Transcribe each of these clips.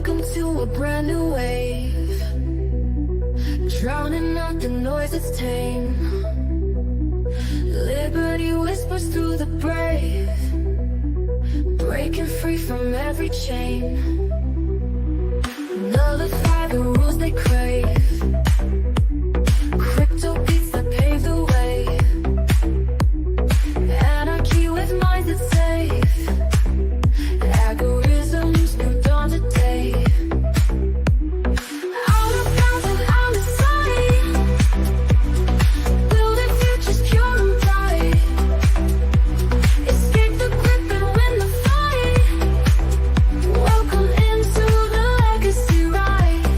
Welcome to a brand new wave, drowning out the noise that's tame. Liberty whispers through the brave, breaking free from every chain. Nullify the rules they crave, crypto beats that pave the way. Anarchy with minds that's safe, algorithms new dawn today. Out of bounds and out of sight, building futures pure and bright. Escape the grip and win the fight. Welcome into the legacy ride.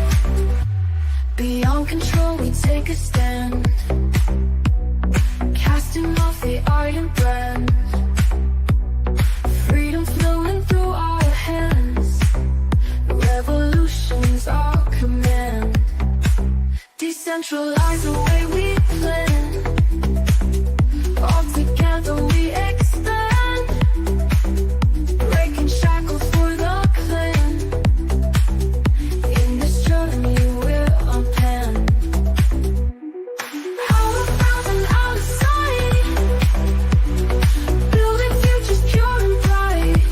Beyond control we take a stand, casting off the iron brand. Freedom flowing through our hands, revolution's our command. Decentralize the way we plan, all together we expand. Breaking shackles for the clan, in this journey we're on pan. Out of bounds and out of sight, building futures pure and bright.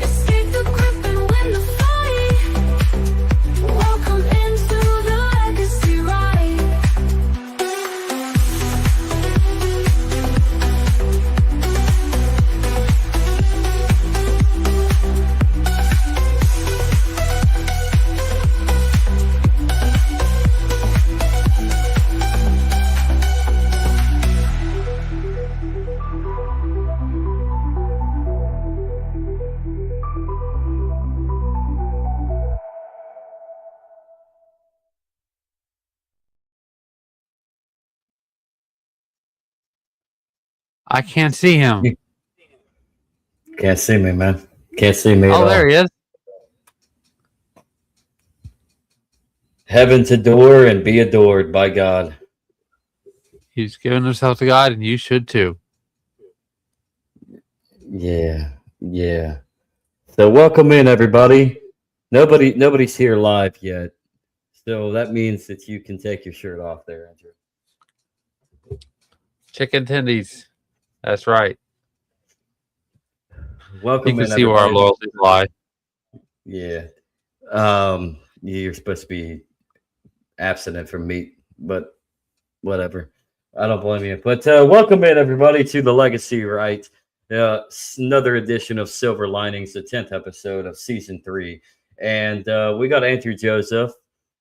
Escape the grip and win the fight. Welcome into the legacy ride. I can't see him. Can't see me, man. Can't see me at all. Oh, there he is. Heaven to adore and be adored by God. He's given himself to God, and you should too. Yeah. So welcome in, everybody. Nobody's here live yet. So that means that you can take your shirt off there, Andrew. Chicken tendies. That's right. Welcome You can in, see where our everybody. loyalties lie. Yeah. You're supposed to be abstinent from meat, but whatever. I don't blame you. But welcome in, everybody, to the Legacy Right. Another edition of Silver Linings, the 10th episode of season 3. And we got Andrew Joseph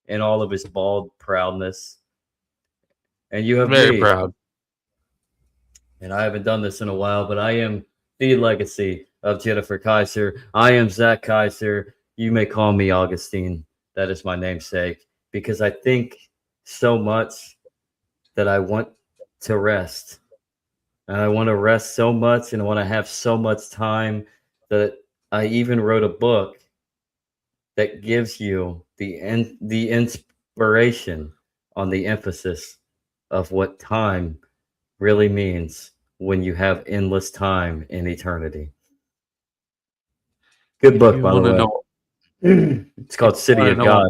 in all of his bald proudness. And you have Very me. proud. And I haven't done this in a while, but I am the legacy of Jennifer Kaiser. I am Zach Kaiser. You may call me Augustine. That is my namesake, because I think so much that I want to rest. And I want to rest so much, and I want to have so much time that I even wrote a book that gives you the inspiration on the emphasis of what time really means when you have endless time in eternity. Good book, by the way. It's called City of God.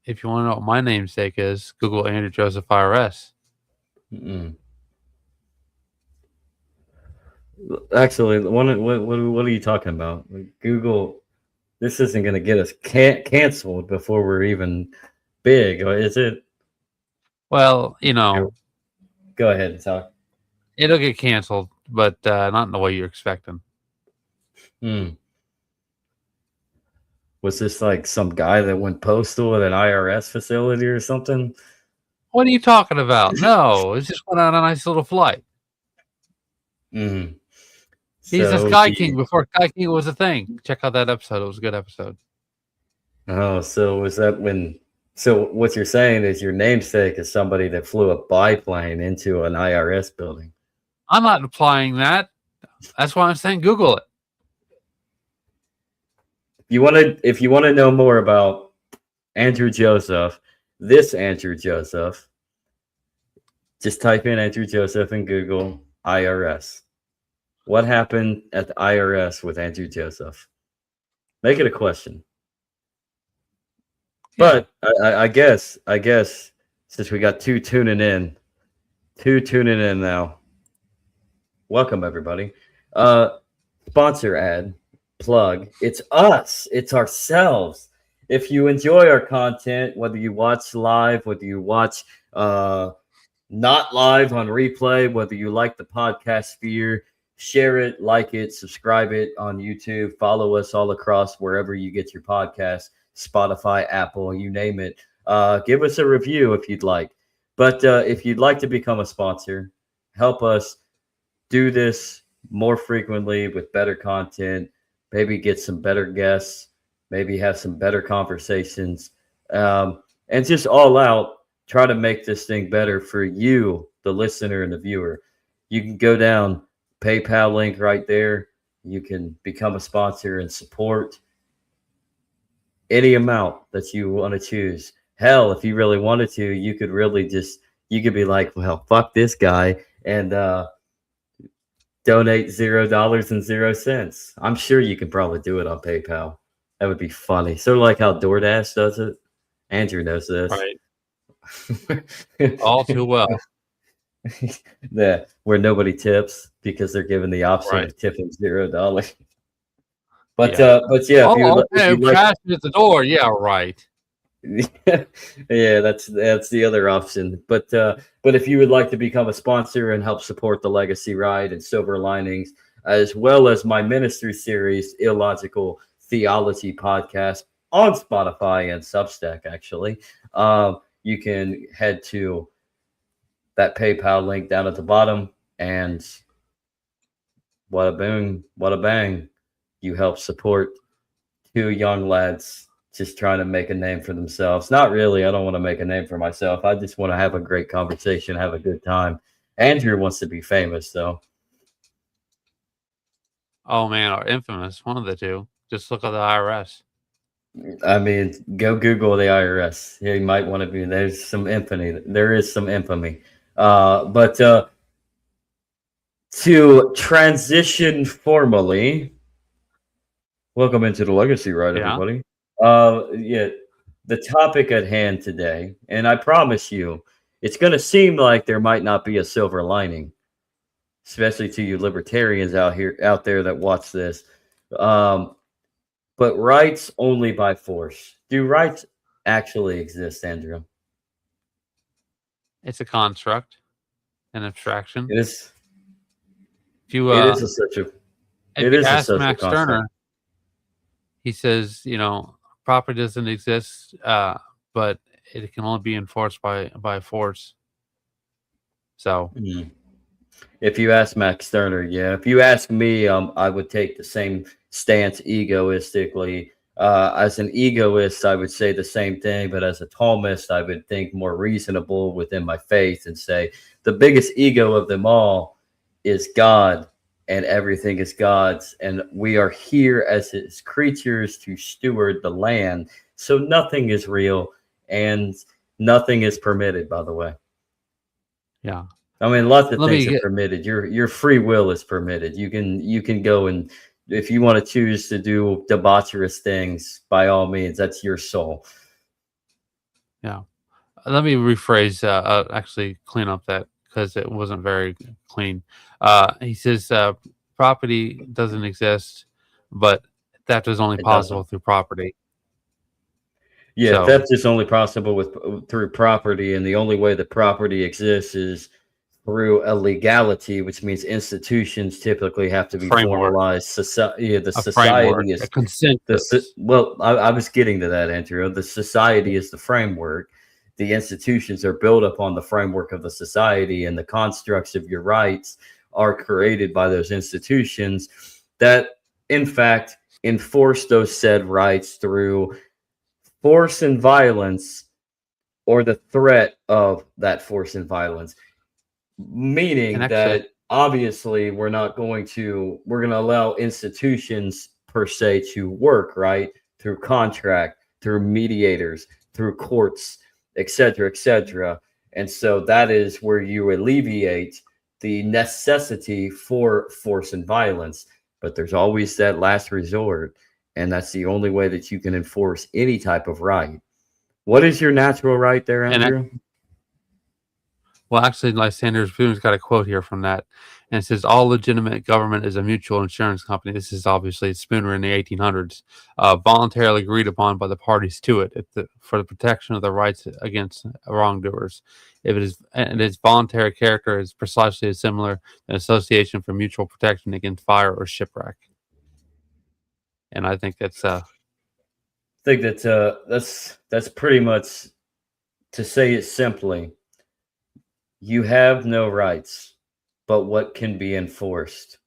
If you want to know what my namesake is, Google Andrew Joseph IRS. Actually, what are you talking about? Google, this isn't going to get us canceled before we're even big, is it? Well, you know, go ahead and talk. It'll get canceled, but not in the way you're expecting. Was this like some guy that went postal at an IRS facility or something? What are you talking about? No, it just went on a nice little flight. He's a Sky King before Sky King was a thing. Check out that episode. It was a good episode. Oh, so was that when... So what you're saying is your namesake is somebody that flew a biplane into an IRS building. I'm not implying that. That's why I'm saying Google it. If you want to know more about Andrew Joseph, this Andrew Joseph, just type in Andrew Joseph in Google IRS. What happened at the IRS with Andrew Joseph? Make it a question. Yeah. But I guess since we got two tuning in now, welcome everybody. Sponsor ad plug. It's us. It's ourselves. If you enjoy our content, whether you watch live, whether you watch not live on replay, whether you like the podcast sphere, share it, like it, subscribe it on YouTube, follow us all across wherever you get your podcast, Spotify, Apple, you name it. Give us a review if you'd like. But if you'd like to become a sponsor, help us do this more frequently with better content, maybe get some better guests, maybe have some better conversations, and just all out try to make this thing better for you, the listener and the viewer. You can go down PayPal link right there. You can become a sponsor and support any amount that you want to choose. Hell, if you really wanted to, you could really just, you could be like, well, fuck this guy and donate $0.00. I'm sure you can probably do it on PayPal. That would be funny. Sort of like how DoorDash does it. Andrew knows this. Right. All too well. Yeah, where nobody tips because they're given the option Right. of tipping $0. But Yeah. yeah, Oh, if you okay. like, Trash at the door. Yeah, right. yeah, that's the other option. But if you would like to become a sponsor and help support the Legacy Ride and Silver Linings, as well as my ministry series, Illogical Theology Podcast on Spotify and Substack, actually, you can head to that PayPal link down at the bottom, and wada boom, wada bang, you help support two young lads just trying to make a name for themselves. Not really. I don't want to make a name for myself. I just want to have a great conversation, have a good time. Andrew wants to be famous, though. Oh man, or infamous. One of the two. Just look at the IRS. I mean, go Google the IRS. Yeah, you might want to be. There's some infamy. There is some infamy. But to transition formally, welcome into the Legacy Ride, Yeah. everybody. Yeah, the topic at hand today, and I promise you, it's going to seem like there might not be a silver lining, especially to you libertarians out there that watch this. But rights only by force. Do rights actually exist, Andrew? It's a construct, an abstraction. It is. If you It is a ask social Max construct. Stirner, he says, property doesn't exist, but it can only be enforced by force. So If you ask Max Stirner, yeah. If you ask me, I would take the same stance egoistically. As an egoist, I would say the same thing, but as a Thomist, I would think more reasonable within my faith and say the biggest ego of them all is God, and everything is God's, and we are here as his creatures to steward the land. So nothing is real and nothing is permitted, by the way. yeah. I mean, lots of things are permitted. Your free will is permitted. You can go, and if you want to choose to do debaucherous things, by all means, that's your soul. Yeah. Let me rephrase. Actually, clean up that because it wasn't very clean. He says property doesn't exist, but theft is only possible through property. Yeah, So, theft is only possible through property, and the only way that property exists is through a legality, which means institutions typically have to be formalized. Society, the society is a consensus. Well, I was getting to that, Andrew. The society is the framework. The institutions are built upon the framework of the society, and the constructs of your rights are created by those institutions that, in fact, enforce those said rights through force and violence, or the threat of that force and violence. Meaning that obviously we're going to allow institutions per se to work, right, through contract, through mediators, through courts, etc. And so that is where you alleviate the necessity for force and violence. But there's always that last resort, and that's the only way that you can enforce any type of right. What is your natural right there, And Andrew? well, actually, Lysander Spoon's got a quote here from that, and it says, "All legitimate government is a mutual insurance company." This is obviously Spooner in the 1800s, voluntarily agreed upon by the parties to it for the protection of the rights against wrongdoers. If it is, and its voluntary character is precisely as similar an association for mutual protection against fire or shipwreck. And I think that's I think that's pretty much, to say it simply, you have no rights but what can be enforced.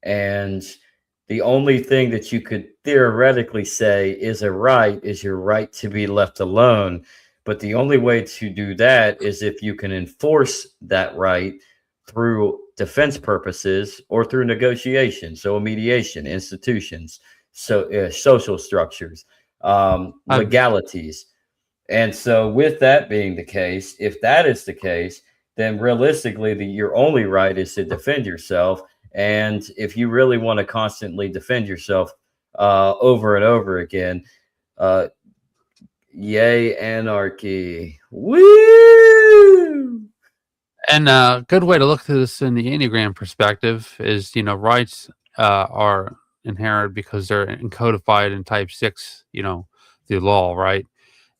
And the only thing that you could theoretically say is a right is your right to be left alone. But the only way to do that is if you can enforce that right through defense purposes or through negotiation. So, a mediation, institutions, social structures, I, legalities. And so, with that being the case, if that is the case, then realistically, your only right is to defend yourself. And if you really want to constantly defend yourself over and over again, uh, yay, anarchy. Woo! and a good way to look at this in the Enneagram perspective is, rights are inherent because they're encodified in type 6, the law, right?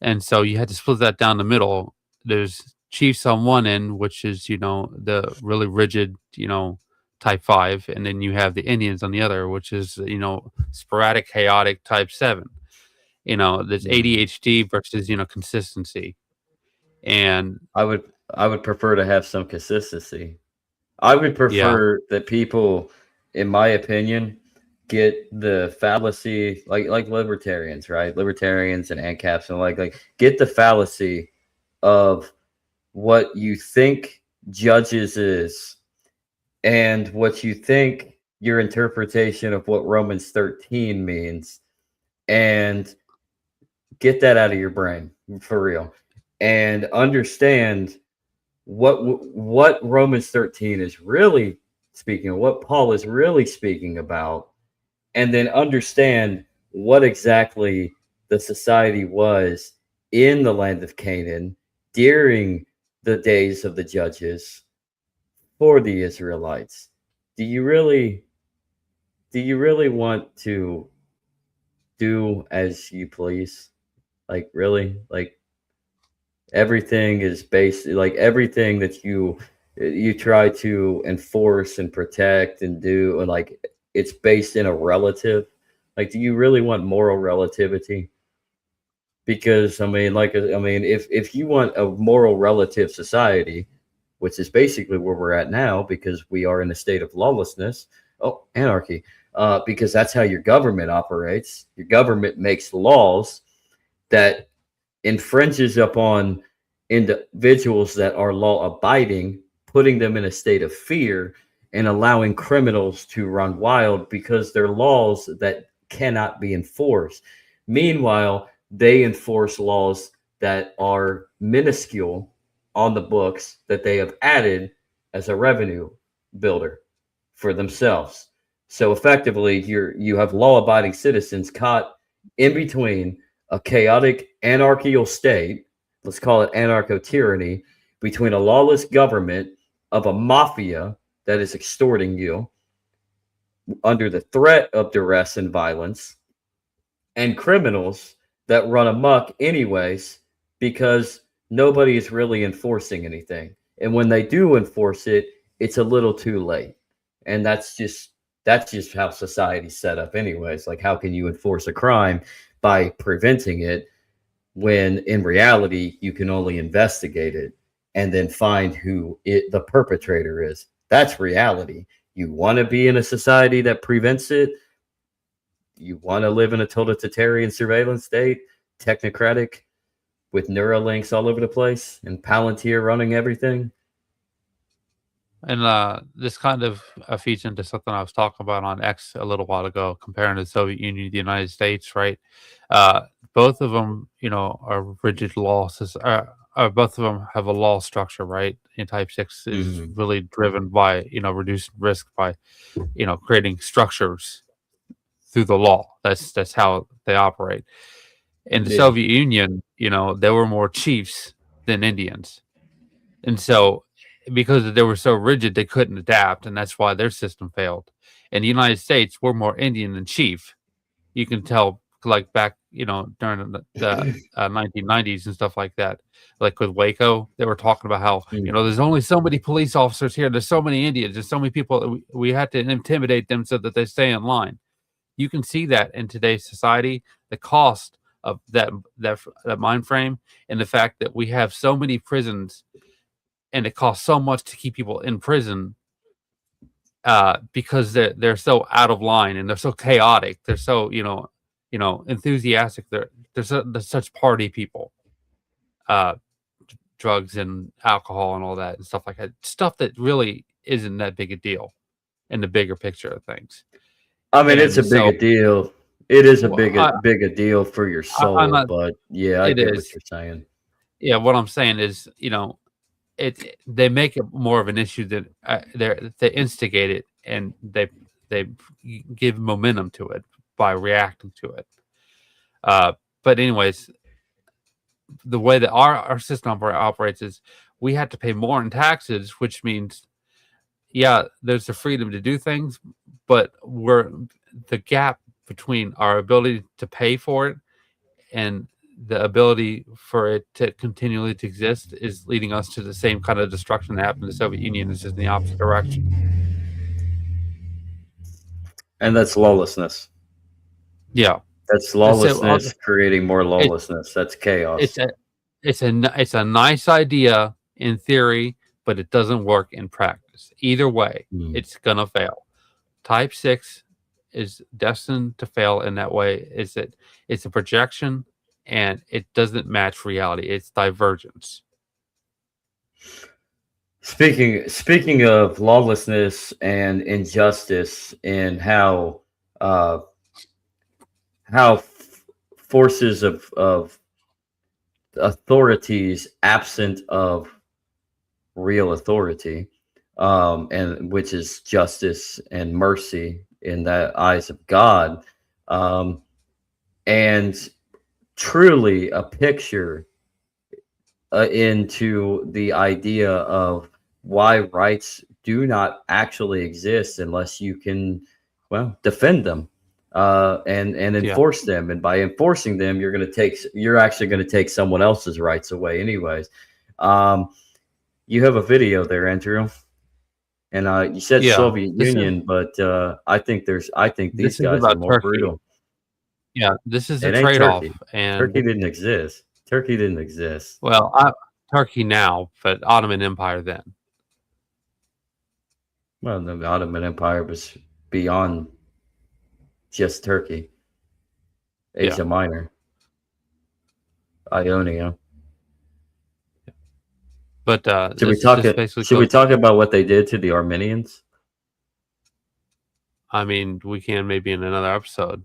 And so you had to split that down the middle. There's chiefs on one end, which is, the really rigid, type 5. And then you have the Indians on the other, which is, sporadic, chaotic type 7. There's ADHD versus, consistency. And I would prefer to have some consistency. I would yeah, prefer that people, in my opinion, get the fallacy, like libertarians, right? Libertarians and ANCAPs and like get the fallacy of what you think judges is and what you think your interpretation of what Romans 13 means, and get that out of your brain for real, and understand what Romans 13 is really speaking of, what Paul is really speaking about, and then understand what exactly the society was in the land of Canaan during the days of the judges for the Israelites. Do you really want to do as you please? Like, really? Like, everything is based, like everything that you try to enforce and protect and do, and like it's based in a relative. Like, do you really want moral relativity? Because if you want a moral relative society, which is basically where we're at now, because we are in a state of lawlessness, anarchy, because that's how your government operates. Your government makes laws that infringes upon individuals that are law abiding, putting them in a state of fear and allowing criminals to run wild because they're laws that cannot be enforced. Meanwhile, they enforce laws that are minuscule on the books that they have added as a revenue builder for themselves. So effectively, you have law-abiding citizens caught in between a chaotic anarchical state, let's call it anarcho-tyranny, between a lawless government of a mafia that is extorting you under the threat of duress and violence, and criminals that run amok anyways because nobody is really enforcing anything. And when they do enforce it, it's a little too late. And that's just how society's set up anyways. Like, how can you enforce a crime by preventing it when in reality you can only investigate it and then find who the perpetrator is? That's reality. You want to be in a society that prevents it? You want to live in a totalitarian surveillance state, technocratic, with Neuralinks all over the place and Palantir running everything? and this kind of feeds into something I was talking about on X a little while ago, comparing the Soviet Union to the United States, right? Uh, Both of them, are rigid laws. Both of them have a law structure, right? And Type 6 is really driven by, reducing risk by, creating structures through the law. That's how they operate. In the Yeah. Soviet Union, there were more chiefs than Indians, and so because they were so rigid, they couldn't adapt, and that's why their system failed. In the United States, we're more Indian than chief. You can tell, like back, during the 1990s and stuff like that. Like with Waco, they were talking about how there's only so many police officers here. There's so many Indians. There's so many people. We have to intimidate them so that they stay in line. You can see that in today's society, the cost of that mind frame, and the fact that we have so many prisons, and it costs so much to keep people in prison because they're so out of line and they're so chaotic. They're so enthusiastic. They're such party people. Drugs and alcohol and all that and stuff like that. Stuff that really isn't that big a deal in the bigger picture of things. I mean, it's a big deal. It is a big a deal for your soul, but yeah, I get what you're saying. Yeah, what I'm saying is, they make it more of an issue than they instigate it, and they give momentum to it by reacting to it. But anyways, the way that our system operates is we have to pay more in taxes, which means, there's the freedom to do things, but the gap between our ability to pay for it and the ability for it to continually to exist is leading us to the same kind of destruction that happened in the Soviet Union. It's just in the opposite direction. And that's lawlessness. Yeah. That's lawlessness creating more lawlessness. That's chaos. It's a nice idea in theory, but it doesn't work in practice. Either way, it's gonna fail. Type 6 is destined to fail in that way. It's a projection, and it doesn't match reality. It's divergence. Speaking of lawlessness and injustice, and how forces of authorities absent of real authority, and which is justice and mercy in the eyes of God, and truly a picture into the idea of why rights do not actually exist unless you can, defend them and enforce them. And by enforcing them, you're actually going to take someone else's rights away anyways. You have a video there, Andrew, and you said Soviet Union, but I think these guys are more brutal. Yeah, this is a trade-off, and Turkey didn't exist. Well, Turkey now, but Ottoman Empire then. Well, the Ottoman Empire was beyond just Turkey. Asia Minor, Ionia. But should we talk about what they did to the Armenians? I mean, we can maybe in another episode.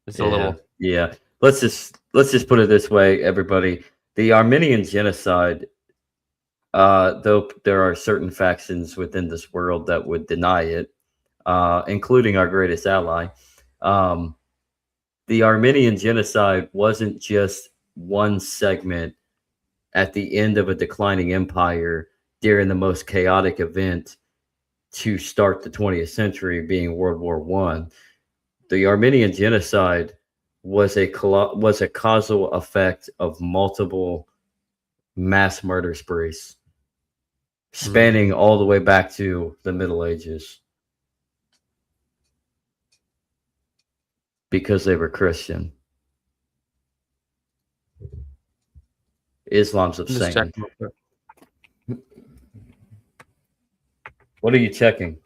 It's a little. Yeah. Let's just put it this way, everybody. The Armenian genocide, though there are certain factions within this world that would deny it, including our greatest ally, the Armenian genocide wasn't just one segment at the end of a declining empire during the most chaotic event to start the 20th century, being World War I. The Armenian genocide was a causal effect of multiple mass murder sprees spanning all the way back to the Middle Ages, because they were Christian. Islam's of Satan. What are you checking?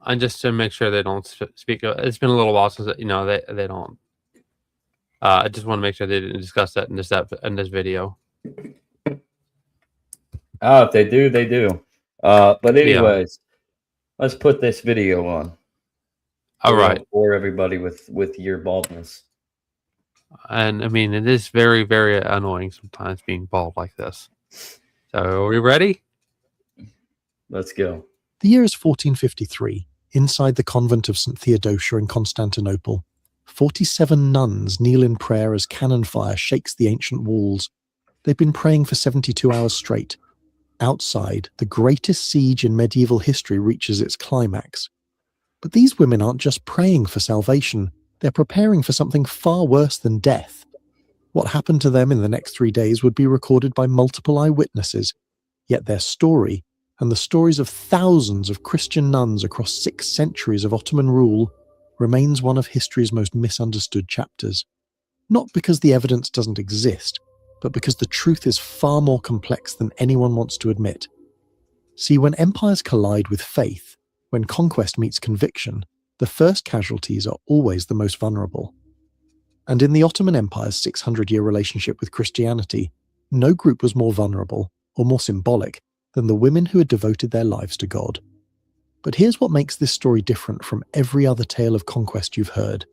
I'm just to make sure they don't speak. It's been a little while since they don't. I just want to make sure they didn't discuss that in this video. Oh, if they do, they do. But anyways, let's put this video on. All right. Bore everybody with your baldness. And I mean, it is very, very annoying sometimes being bald like this. So, are we ready? Let's go. The year is 1453, Inside the convent of St. Theodosia in Constantinople, 47 nuns kneel in prayer as cannon fire shakes the ancient walls. They've been praying for 72 hours straight. Outside, the greatest siege in medieval history reaches its climax. But these women aren't just praying for salvation, they're preparing for something far worse than death. What happened to them in the next 3 days would be recorded by multiple eyewitnesses, yet their story, and the stories of thousands of Christian nuns across 6 centuries of Ottoman rule, remains one of history's most misunderstood chapters. Not because the evidence doesn't exist, but because the truth is far more complex than anyone wants to admit. See, when empires collide with faith, when conquest meets conviction, the first casualties are always the most vulnerable. And in the Ottoman Empire's 600-year relationship with Christianity, no group was more vulnerable, or more symbolic, than the women who had devoted their lives to God. But here's what makes this story different from every other tale of conquest you've heard.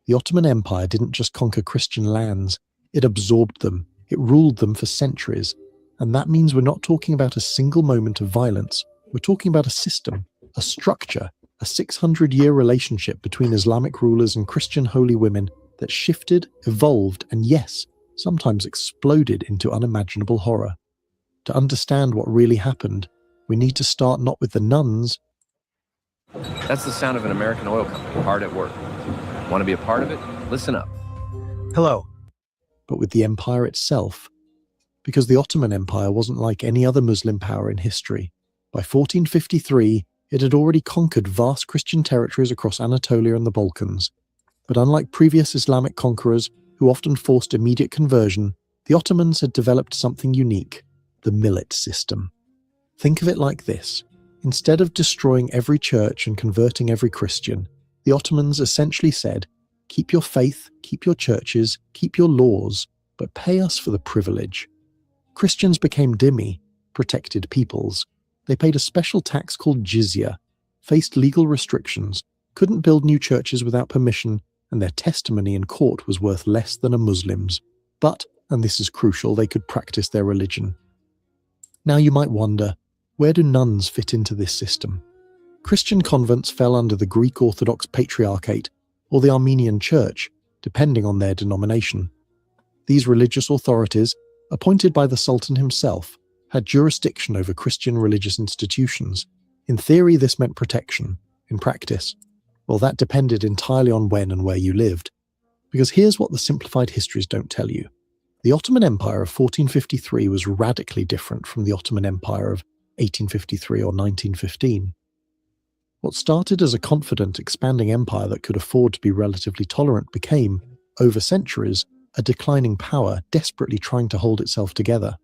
The Ottoman Empire didn't just conquer Christian lands, it absorbed them, it ruled them for centuries. And that means we're not talking about a single moment of violence, we're talking about a system, a structure, a 600-year relationship between Islamic rulers and Christian holy women that shifted, evolved, and yes, sometimes exploded into unimaginable horror. To understand what really happened, we need to start not with the nuns. That's the sound of an American oil company hard at work. Want to be a part of it? Listen up. Hello. But with the empire itself. Because the Ottoman Empire wasn't like any other Muslim power in history. By 1453, it had already conquered vast Christian territories across Anatolia and the Balkans. But unlike previous Islamic conquerors, who often forced immediate conversion, the Ottomans had developed something unique, the millet system. Think of it like this. Instead of destroying every church and converting every Christian, the Ottomans essentially said, keep your faith, keep your churches, keep your laws, but pay us for the privilege. Christians became dhimmi, protected peoples. They paid a special tax called jizya, faced legal restrictions, couldn't build new churches without permission, and their testimony in court was worth less than a Muslim's. But, and this is crucial, they could practice their religion. Now you might wonder, where do nuns fit into this system? Christian convents fell under the Greek Orthodox Patriarchate or the Armenian Church, depending on their denomination. These religious authorities, appointed by the Sultan himself, had jurisdiction over Christian religious institutions. In theory, this meant protection. In practice, well, that depended entirely on when and where you lived. Because here's what the simplified histories don't tell you. The Ottoman Empire of 1453 was radically different from the Ottoman Empire of 1853 or 1915. What started as a confident, expanding empire that could afford to be relatively tolerant became, over centuries, a declining power desperately trying to hold itself together.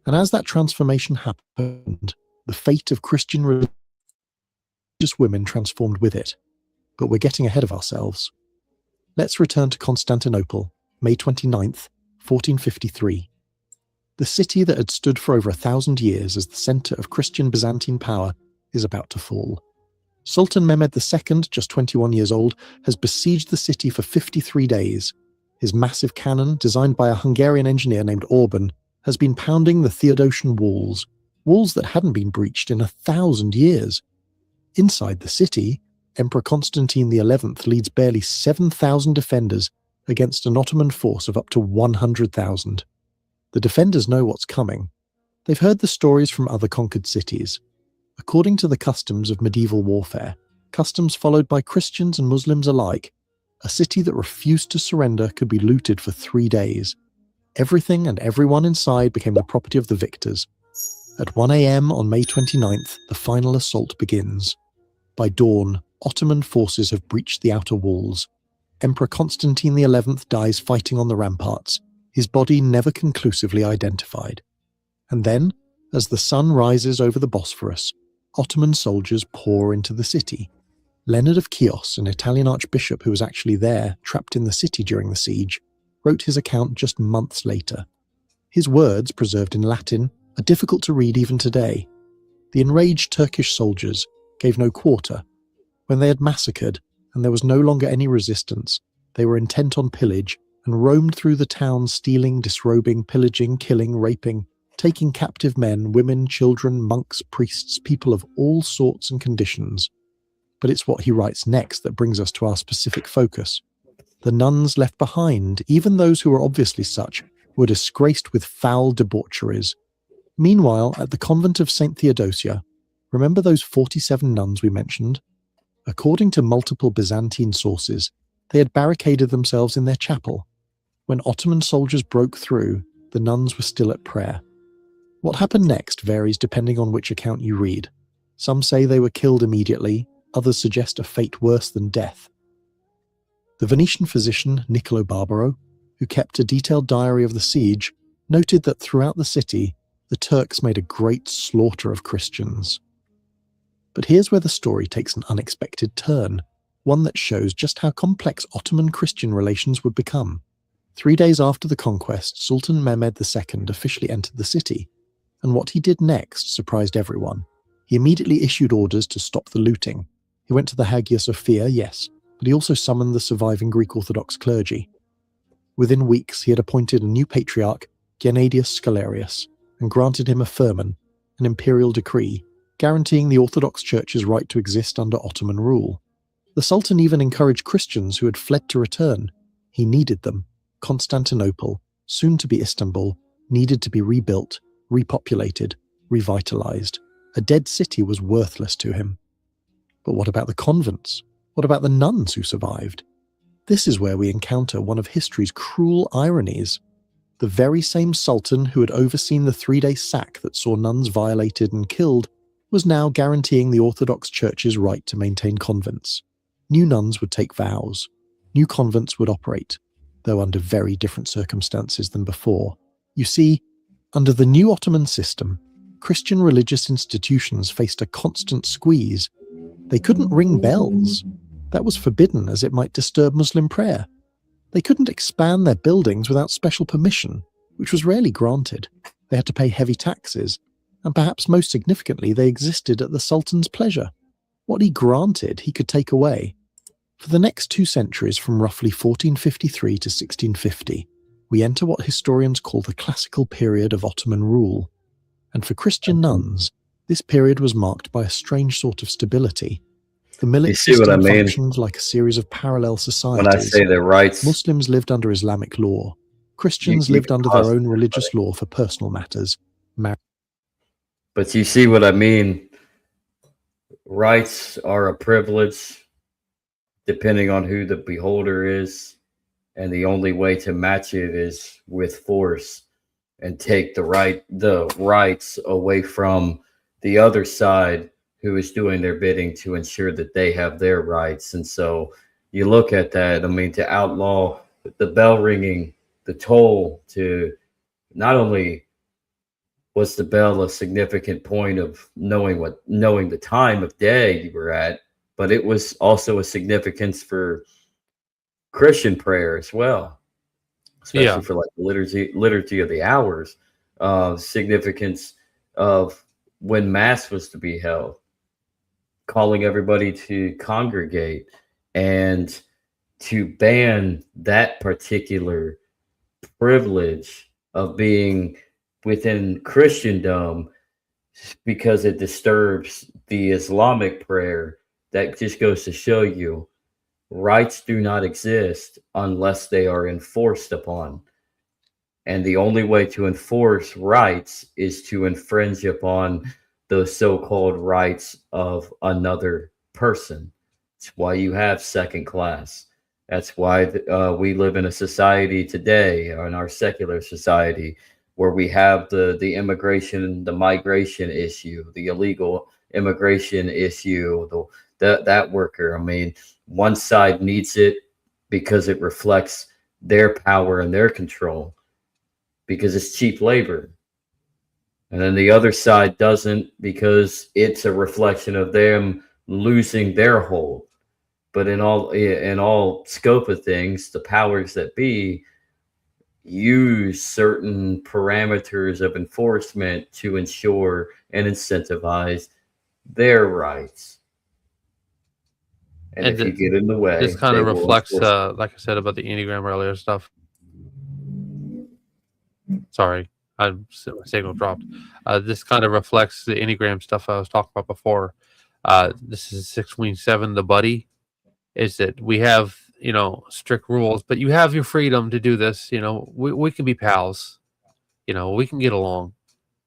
And as that transformation happened, the fate of Christian religious women transformed with it. But we're getting ahead of ourselves. Let's return to Constantinople, May 29th, 1453. The city that had stood for over 1,000 years as the center of Christian Byzantine power is about to fall. Sultan Mehmed II, just 21 years old, has besieged the city for 53 days. His massive cannon, designed by a Hungarian engineer named Orban, has been pounding the Theodosian walls that hadn't been breached in 1,000 years. Inside the city, Emperor Constantine XI leads barely 7,000 defenders against an Ottoman force of up to 100,000. The defenders know what's coming. They've heard the stories from other conquered cities. According to the customs of medieval warfare, customs followed by Christians and Muslims alike, a city that refused to surrender could be looted for 3 days. Everything and everyone inside became the property of the victors. At 1 a.m. on May 29th, the final assault begins. By dawn, Ottoman forces have breached the outer walls. Emperor Constantine XI dies fighting on the ramparts, his body never conclusively identified. And then, as the sun rises over the Bosphorus, Ottoman soldiers pour into the city. Leonard of Chios, an Italian archbishop who was actually there, trapped in the city during the siege, wrote his account just months later. His words, preserved in Latin, are difficult to read even today. The enraged Turkish soldiers gave no quarter. When they had massacred, and there was no longer any resistance, they were intent on pillage and roamed through the town stealing, disrobing, pillaging, killing, raping, taking captive men, women, children, monks, priests, people of all sorts and conditions. But it's what he writes next that brings us to our specific focus. The nuns left behind, even those who were obviously such, were disgraced with foul debaucheries. Meanwhile, at the convent of St. Theodosia, remember those 47 nuns we mentioned? According to multiple Byzantine sources, they had barricaded themselves in their chapel. When Ottoman soldiers broke through, the nuns were still at prayer. What happened next varies depending on which account you read. Some say they were killed immediately, others suggest a fate worse than death. The Venetian physician Niccolo Barbaro, who kept a detailed diary of the siege, noted that throughout the city, the Turks made a great slaughter of Christians. But here's where the story takes an unexpected turn, one that shows just how complex Ottoman-Christian relations would become. 3 days after the conquest, Sultan Mehmed II officially entered the city, and what he did next surprised everyone. He immediately issued orders to stop the looting. He went to the Hagia Sophia, yes, but he also summoned the surviving Greek Orthodox clergy. Within weeks, he had appointed a new patriarch, Gennadius Scalarius, and granted him a firman, an imperial decree, guaranteeing the Orthodox Church's right to exist under Ottoman rule. The Sultan even encouraged Christians who had fled to return. He needed them. Constantinople, soon to be Istanbul, needed to be rebuilt, repopulated, revitalized. A dead city was worthless to him. But what about the convents? What about the nuns who survived? This is where we encounter one of history's cruel ironies. The very same Sultan who had overseen the 3-day sack that saw nuns violated and killed was now guaranteeing the Orthodox Church's right to maintain convents. New nuns would take vows. New convents would operate, though under very different circumstances than before. You see, under the new Ottoman system, Christian religious institutions faced a constant squeeze. They couldn't ring bells. That was forbidden as it might disturb Muslim prayer. They couldn't expand their buildings without special permission, which was rarely granted. They had to pay heavy taxes, and perhaps most significantly, they existed at the Sultan's pleasure. What he granted, he could take away. For the next 2 centuries, from roughly 1453 to 1650, we enter what historians call the classical period of Ottoman rule. And for Christian nuns, this period was marked by a strange sort of stability. The millet system functioned like a series of parallel societies. When I say their rights, Muslims lived under Islamic law. Christians lived under their own religious law for personal matters. But you see what I mean? Rights are a privilege depending on who the beholder is. And the only way to match it is with force and take the rights away from the other side who is doing their bidding to ensure that they have their rights. And so you look at that, I mean, to outlaw the bell ringing, the toll, to not only was the bell a significant point of knowing the time of day you were at, but it was also a significance for Christian prayer as well, especially for like the liturgy of the hours, significance of when mass was to be held, calling everybody to congregate, and to ban that particular privilege of being within Christendom because it disturbs the Islamic prayer. That just goes to show you rights do not exist unless they are enforced upon. And the only way to enforce rights is to infringe upon the so-called rights of another person. That's why you have second class. That's why we live in a society today, in our secular society, where we have the immigration, the migration issue, the illegal immigration issue, that worker. I mean, one side needs it because it reflects their power and their control, because it's cheap labor. And then the other side doesn't, because it's a reflection of them losing their hold. But in all scope of things, the powers that be use certain parameters of enforcement to ensure and incentivize their rights. And if you get in the way, this kind of reflects, like I said about the Enneagram earlier stuff. Sorry, my signal dropped. This kind of reflects the Enneagram stuff I was talking about before. This is 6.7, the buddy, is that we have, strict rules, but you have your freedom to do this. We can be pals, we can get along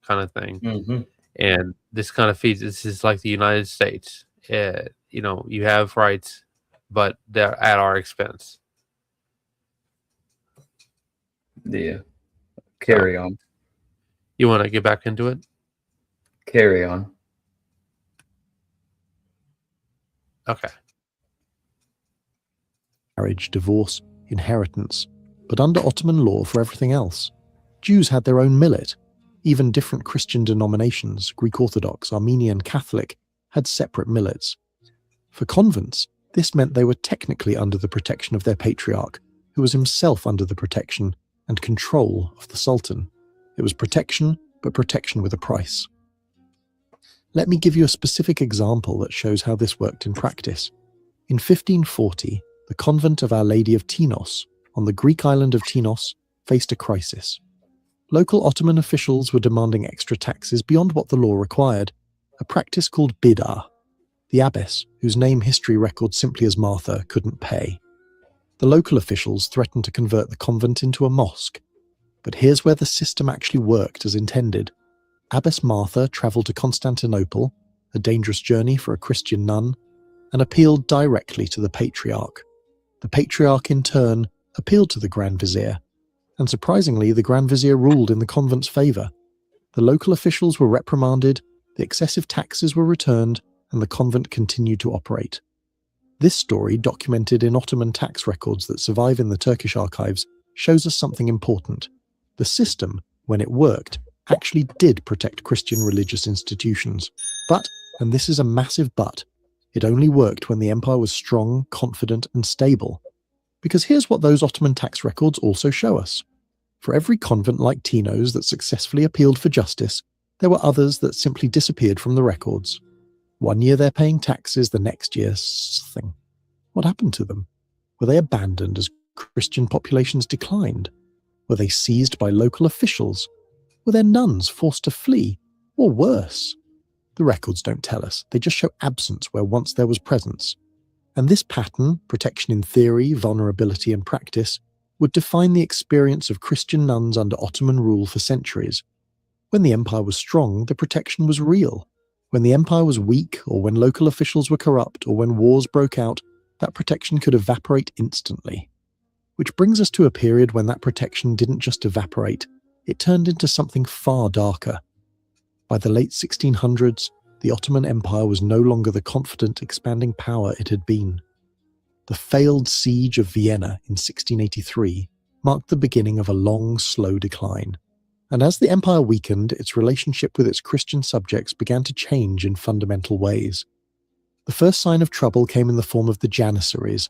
kind of thing. Mm-hmm. And this kind of feeds, this is like the United States. You have rights, but they're at our expense. Yeah. Carry on. You want to get back into it? Carry on. Okay. Marriage, divorce, inheritance, but under Ottoman law for everything else. Jews had their own millet. Even different Christian denominations, Greek Orthodox, Armenian, Catholic, had separate millets. For convents, this meant they were technically under the protection of their patriarch, who was himself under the protection and control of the Sultan. It was protection, but protection with a price. Let me give you a specific example that shows how this worked in practice. In 1540, the convent of Our Lady of Tinos, on the Greek island of Tinos, faced a crisis. Local Ottoman officials were demanding extra taxes beyond what the law required, a practice called bid'ah. The abbess, whose name history records simply as Martha, couldn't pay. The local officials threatened to convert the convent into a mosque. But here's where the system actually worked as intended. Abbess Martha travelled to Constantinople, a dangerous journey for a Christian nun, and appealed directly to the Patriarch. The Patriarch, in turn, appealed to the Grand Vizier, and surprisingly, the Grand Vizier ruled in the convent's favour. The local officials were reprimanded, the excessive taxes were returned, and the convent continued to operate. This story, documented in Ottoman tax records that survive in the Turkish archives, shows us something important. The system, when it worked, actually did protect Christian religious institutions. But, and this is a massive but, it only worked when the empire was strong, confident, and stable. Because here's what those Ottoman tax records also show us. For every convent like Tinos that successfully appealed for justice, there were others that simply disappeared from the records. One year they're paying taxes, the next year nothing. What happened to them? Were they abandoned as Christian populations declined? Were they seized by local officials? Were their nuns forced to flee? Or worse? The records don't tell us, they just show absence where once there was presence. And this pattern, protection in theory, vulnerability in practice, would define the experience of Christian nuns under Ottoman rule for centuries. When the empire was strong, the protection was real. When the empire was weak, or when local officials were corrupt, or when wars broke out, that protection could evaporate instantly. Which brings us to a period when that protection didn't just evaporate, it turned into something far darker. By the late 1600s, the Ottoman Empire was no longer the confident, expanding power it had been. The failed siege of Vienna in 1683 marked the beginning of a long, slow decline. And as the empire weakened, its relationship with its Christian subjects began to change in fundamental ways. The first sign of trouble came in the form of the Janissaries.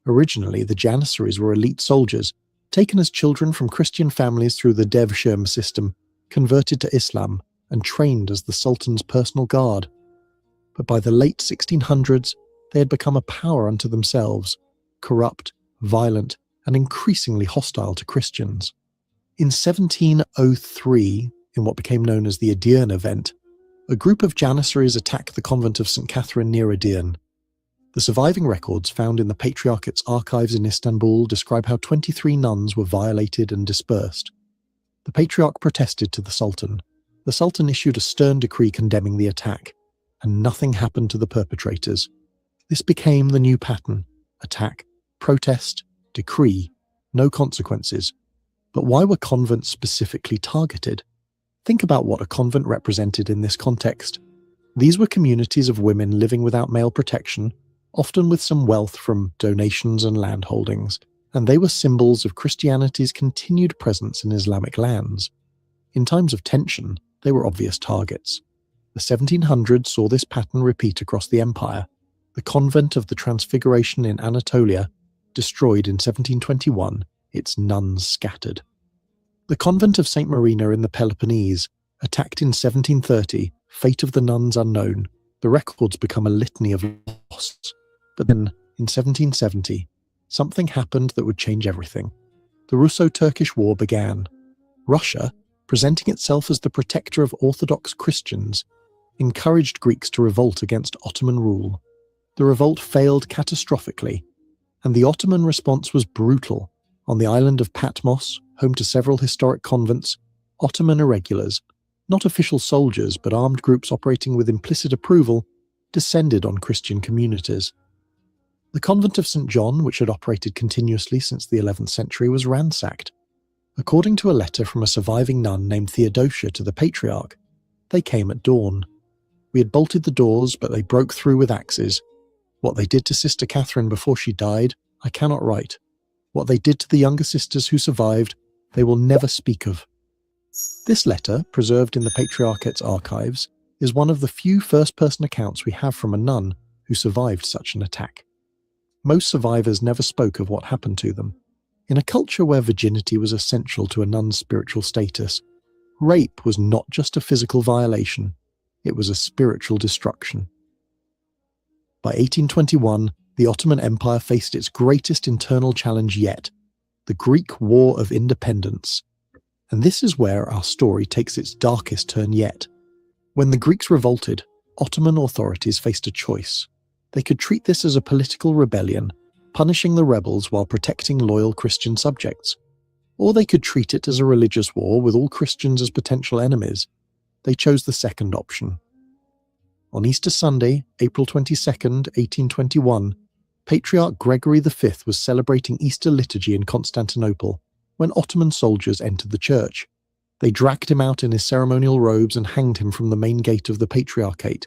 Originally, the Janissaries were elite soldiers, taken as children from Christian families through the Devshirme system, converted to Islam, and trained as the Sultan's personal guard. But by the late 1600s, they had become a power unto themselves, corrupt, violent, and increasingly hostile to Christians. In 1703, in what became known as the Edirne event, a group of Janissaries attacked the convent of St. Catherine near Edirne. The surviving records found in the Patriarchate's archives in Istanbul describe how 23 nuns were violated and dispersed. The Patriarch protested to the Sultan. The Sultan issued a stern decree condemning the attack, and nothing happened to the perpetrators. This became the new pattern: attack, protest, decree, no consequences. But why were convents specifically targeted? Think about what a convent represented in this context. These were communities of women living without male protection, often with some wealth from donations and land holdings, and they were symbols of Christianity's continued presence in Islamic lands. In times of tension, they were obvious targets. The 1700s saw this pattern repeat across the empire. The convent of the Transfiguration in Anatolia, destroyed in 1721, its nuns scattered. The convent of St. Marina in the Peloponnese, attacked in 1730, fate of the nuns unknown. The records become a litany of loss. But then, in 1770, something happened that would change everything. The Russo-Turkish War began. Russia, presenting itself as the protector of Orthodox Christians, encouraged Greeks to revolt against Ottoman rule. The revolt failed catastrophically, and the Ottoman response was brutal. On the island of Patmos, home to several historic convents, Ottoman irregulars, not official soldiers but armed groups operating with implicit approval, descended on Christian communities. The convent of St. John, which had operated continuously since the 11th century, was ransacked. According to a letter from a surviving nun named Theodosia to the patriarch, they came at dawn. We had bolted the doors, but they broke through with axes. What they did to Sister Catherine before she died, I cannot write. What they did to the younger sisters who survived, they will never speak of. This letter, preserved in the Patriarchate's archives, is one of the few first-person accounts we have from a nun who survived such an attack. Most survivors never spoke of what happened to them. In a culture where virginity was essential to a nun's spiritual status, rape was not just a physical violation, it was a spiritual destruction. By 1821, the Ottoman Empire faced its greatest internal challenge yet, the Greek War of Independence. And this is where our story takes its darkest turn yet. When the Greeks revolted, Ottoman authorities faced a choice. They could treat this as a political rebellion, punishing the rebels while protecting loyal Christian subjects. Or they could treat it as a religious war with all Christians as potential enemies. They chose the second option. On Easter Sunday, April 22nd, 1821, Patriarch Gregory V was celebrating Easter liturgy in Constantinople when Ottoman soldiers entered the church. They dragged him out in his ceremonial robes and hanged him from the main gate of the Patriarchate.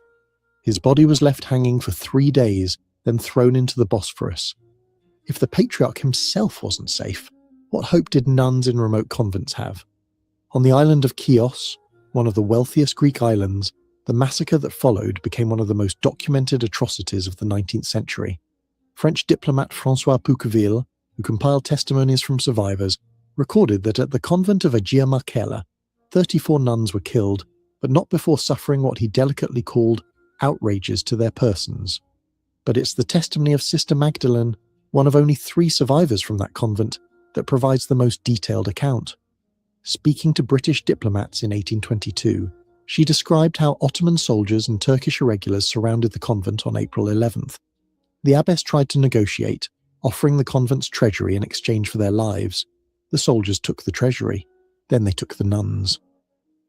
His body was left hanging for 3 days, then thrown into the Bosphorus. If the Patriarch himself wasn't safe, what hope did nuns in remote convents have? On the island of Chios, one of the wealthiest Greek islands, the massacre that followed became one of the most documented atrocities of the 19th century. French diplomat François Pouqueville, who compiled testimonies from survivors, recorded that at the convent of Agia Marcella, 34 nuns were killed, but not before suffering what he delicately called outrages to their persons. But it's the testimony of Sister Magdalene, one of only 3 survivors from that convent, that provides the most detailed account. Speaking to British diplomats in 1822, she described how Ottoman soldiers and Turkish irregulars surrounded the convent on April 11th. The abbess tried to negotiate, offering the convent's treasury in exchange for their lives. The soldiers took the treasury. Then they took the nuns.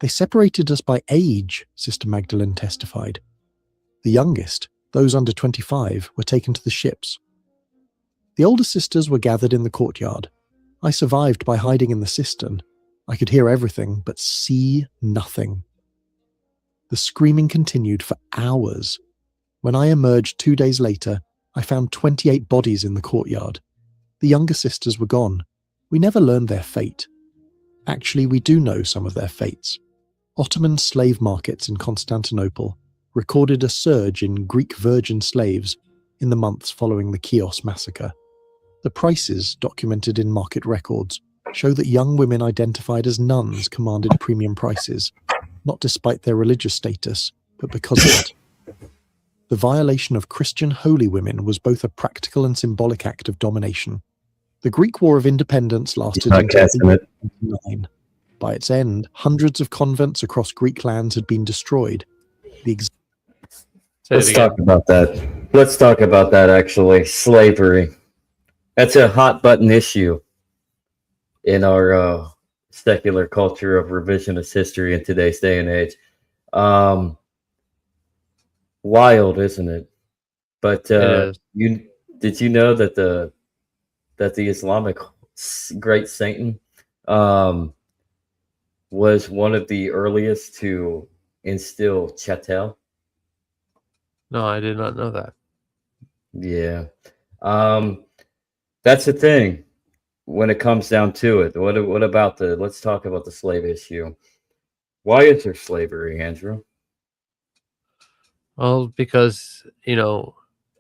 They separated us by age, Sister Magdalene testified. The youngest, those under 25, were taken to the ships. The older sisters were gathered in the courtyard. I survived by hiding in the cistern. I could hear everything, but see nothing. The screaming continued for hours. When I emerged 2 days later, I found 28 bodies in the courtyard. The younger sisters were gone. We never learned their fate. Actually, we do know some of their fates. Ottoman slave markets in Constantinople recorded a surge in Greek virgin slaves in the months following the Chios massacre. The prices, documented in market records, show that young women identified as nuns commanded premium prices, not despite their religious status, but because of it. The violation of Christian holy women was both a practical and symbolic act of domination. The Greek War of Independence lasted until 1829. By its end, hundreds of convents across Greek lands had been destroyed. Let's talk about that. Let's talk about that, actually. Slavery. That's a hot button issue in our secular culture of revisionist history in today's day and age. Wild, isn't it? But did you know that the Islamic great Satan was one of the earliest to instill chattel? No, I did not know that. Yeah. That's the thing when it comes down to it. What about let's talk about the slave issue. Why is there slavery, Andrew? Well, because, in a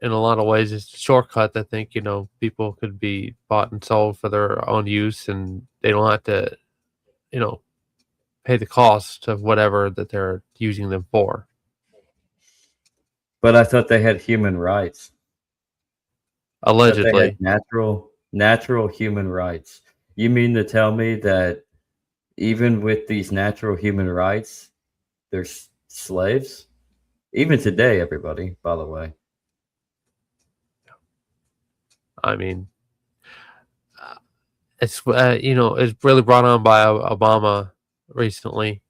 lot of ways, it's a shortcut. I think, people could be bought and sold for their own use, and they don't have to, pay the cost of whatever that they're using them for. But I thought they had human rights. Allegedly. Natural human rights. You mean to tell me that even with these natural human rights, there's slaves? Even today, everybody, by the way. I mean, it's it's really brought on by Obama recently.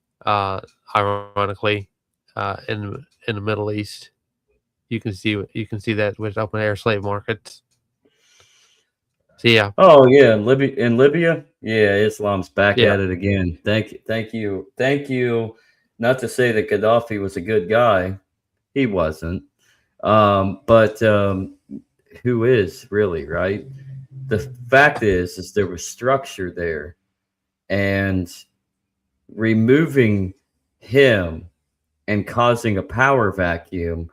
Ironically, in the Middle East, you can see that with open air slave markets. So yeah, Oh yeah, in Libya, yeah, Islam's back yeah, at it again. Thank you. Not to say that Gaddafi was a good guy, he wasn't. But who is really, right? The fact is there was structure there, and removing him and causing a power vacuum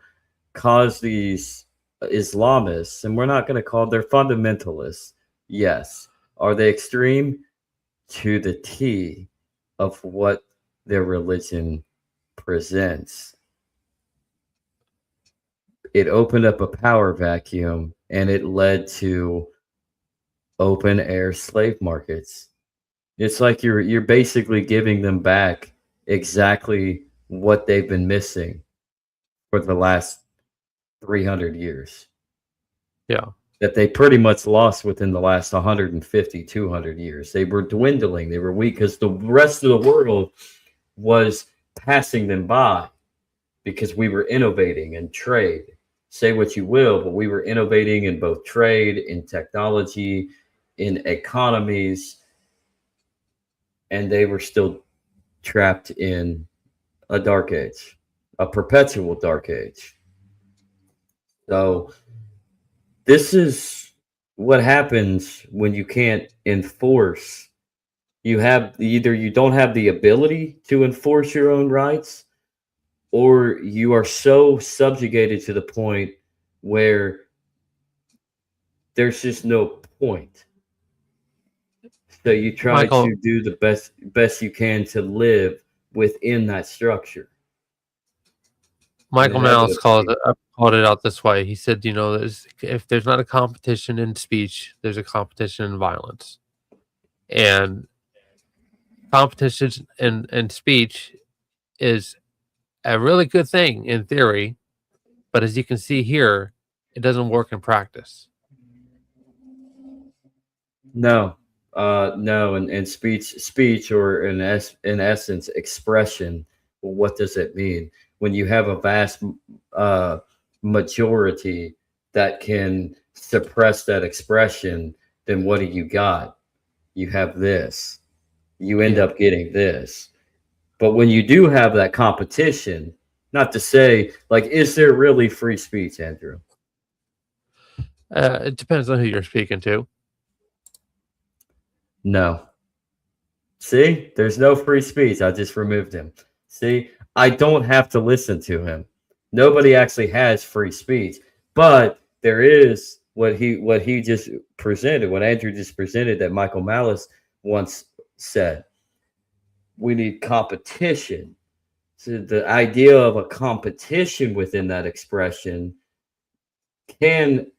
caused these Islamists, and we're not going to call they're fundamentalists. Yes. Are they extreme? To the T of what their religion presents. It opened up a power vacuum and it led to open air slave markets. It's like you're basically giving them back exactly what they've been missing for the last 300 years. yeah. That they pretty much lost within the last 150, 200 years. They were dwindling, they were weak because the rest of the world was passing them by because we were innovating in trade. Say what you will, but we were innovating in both trade, in technology, in economies, and they were still trapped in a dark age, a perpetual dark age. So this is what happens when you can't enforce. You have either you don't have the ability to enforce your own rights, or you are so subjugated to the point where there's just no point. So you try Michael to do the best you can to live within that structure. And Michael Malice inevitably, called it out this way. He said, if there's not a competition in speech, there's a competition in violence, and competition in speech is a really good thing in theory, but as you can see here, it doesn't work in practice. no, no, and speech, or in essence, expression. Well, what does it mean when you have a vast uh, majority that can suppress that expression? Then what do you got? You have this. You end Yeah. up getting this. But when you do have that competition, not to say like, is there really free speech, Andrew? It depends on who you're speaking to. No. See, there's no free speech. I just removed him. See, I don't have to listen to him. Nobody actually has free speech, but there is what he just presented, what Andrew just presented, that Michael Malice once said. We need competition. So the idea of a competition within that expression can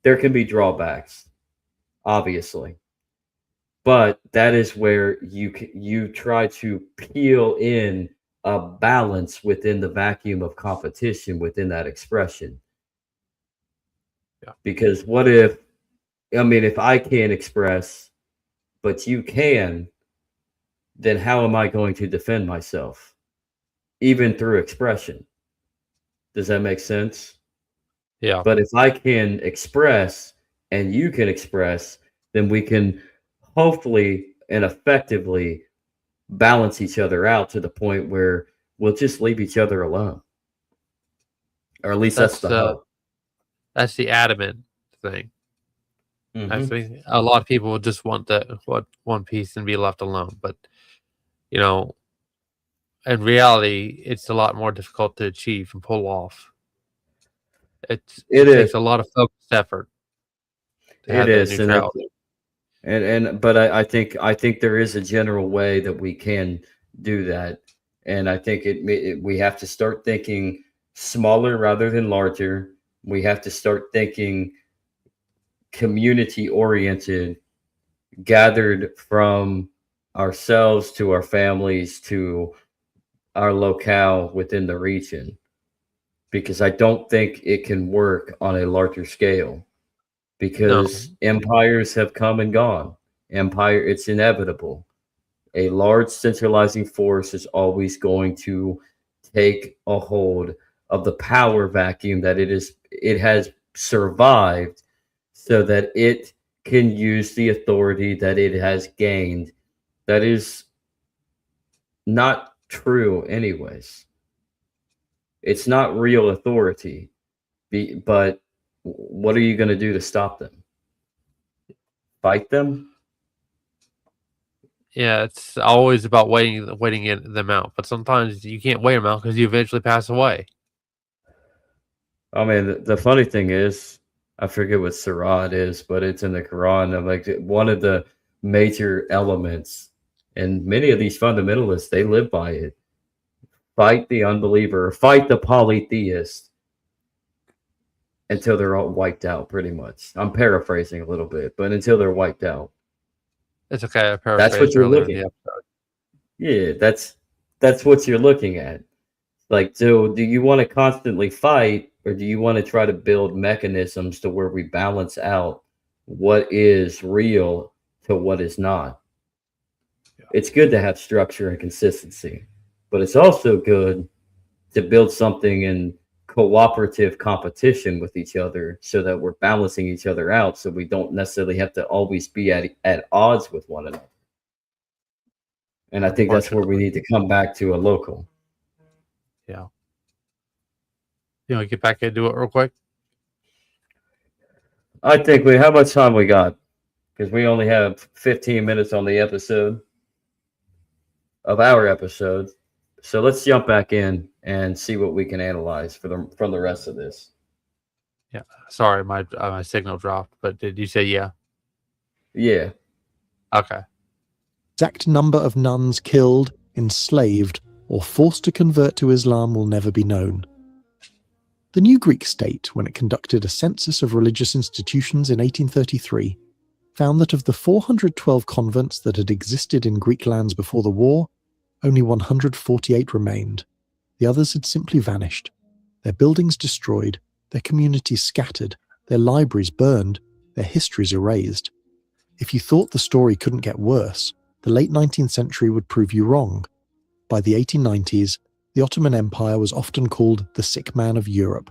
there can be drawbacks, obviously, but that is where you try to peel in a balance within the vacuum of competition within that expression. Yeah. Because what if, I mean, if I can't express but you can, then how am I going to defend myself even through expression? Does that make sense? Yeah. But if I can express and you can express, then we can hopefully and effectively balance each other out to the point where we'll just leave each other alone. Or at least that's That's the hope. that's the adamant thing. I Mhm. think a lot of people would just want one piece and be left alone, but you know, in reality, it's a lot more difficult to achieve and pull off. It It is. takes a lot of focused effort to It have that is. neutrality. But I think there is a general way that we can do that. And I think we have to start thinking smaller rather than larger. We have to start thinking community oriented, gathered from ourselves to our families to our locale within the region. because I don't think it can work on a larger scale, No. because empires have come and gone. It's inevitable. A large centralizing force is always going to take a hold of the power vacuum that it has survived, so that it can use the authority that it has gained, that is not true anyways. It's not real authority. But what are you going to do to stop them? Fight them? Yeah, it's always about waiting them out. But sometimes you can't wait them out because you eventually pass away. I mean, the funny thing is, I forget what Sirat is, but it's in the Quran. And like one of the major elements, and many of these fundamentalists, they live by it. Fight the unbeliever, fight the polytheist until they're all wiped out, pretty much. I'm paraphrasing a little bit, but until they're wiped out. It's okay. I That's what paraphrased you're earlier in looking the at. episode. Yeah, that's what you're looking at. Like, so do you want to constantly fight, or do you want to try to build mechanisms to where we balance out what is real to what is not? Yeah. It's good to have structure and consistency, but it's also good to build something in cooperative competition with each other, so that we're balancing each other out, so we don't necessarily have to always be at odds with one another. And I think that's where we need to come back to a local. Yeah. You want to get back into it real quick? I think how much time we got? Because we only have 15 minutes on the episode of our episode. So let's jump back in and see what we can analyze from the rest of this. Yeah. Sorry, my signal dropped. But did you say yeah? Yeah. Okay. Exact number of nuns killed, enslaved, or forced to convert to Islam will never be known. The new Greek state, when it conducted a census of religious institutions in 1833, found that of the 412 convents that had existed in Greek lands before the war, only 148 remained. The others had simply vanished, their buildings destroyed, their communities scattered, their libraries burned, their histories erased. If you thought the story couldn't get worse, the late 19th century would prove you wrong. By the 1890s, the Ottoman Empire was often called the sick man of Europe.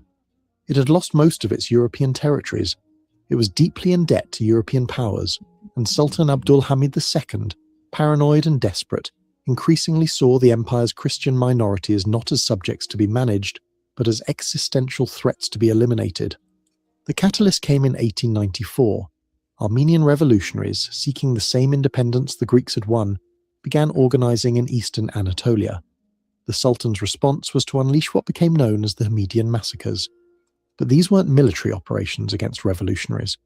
It had lost most of its European territories. It was deeply in debt to European powers, and Sultan Abdul Hamid II, paranoid and desperate, increasingly saw the empire's Christian minority as not as subjects to be managed, but as existential threats to be eliminated. The catalyst came in 1894. Armenian revolutionaries, seeking the same independence the Greeks had won, began organizing in eastern Anatolia. The Sultan's response was to unleash what became known as the Hamidian massacres. But these weren't military operations against revolutionaries.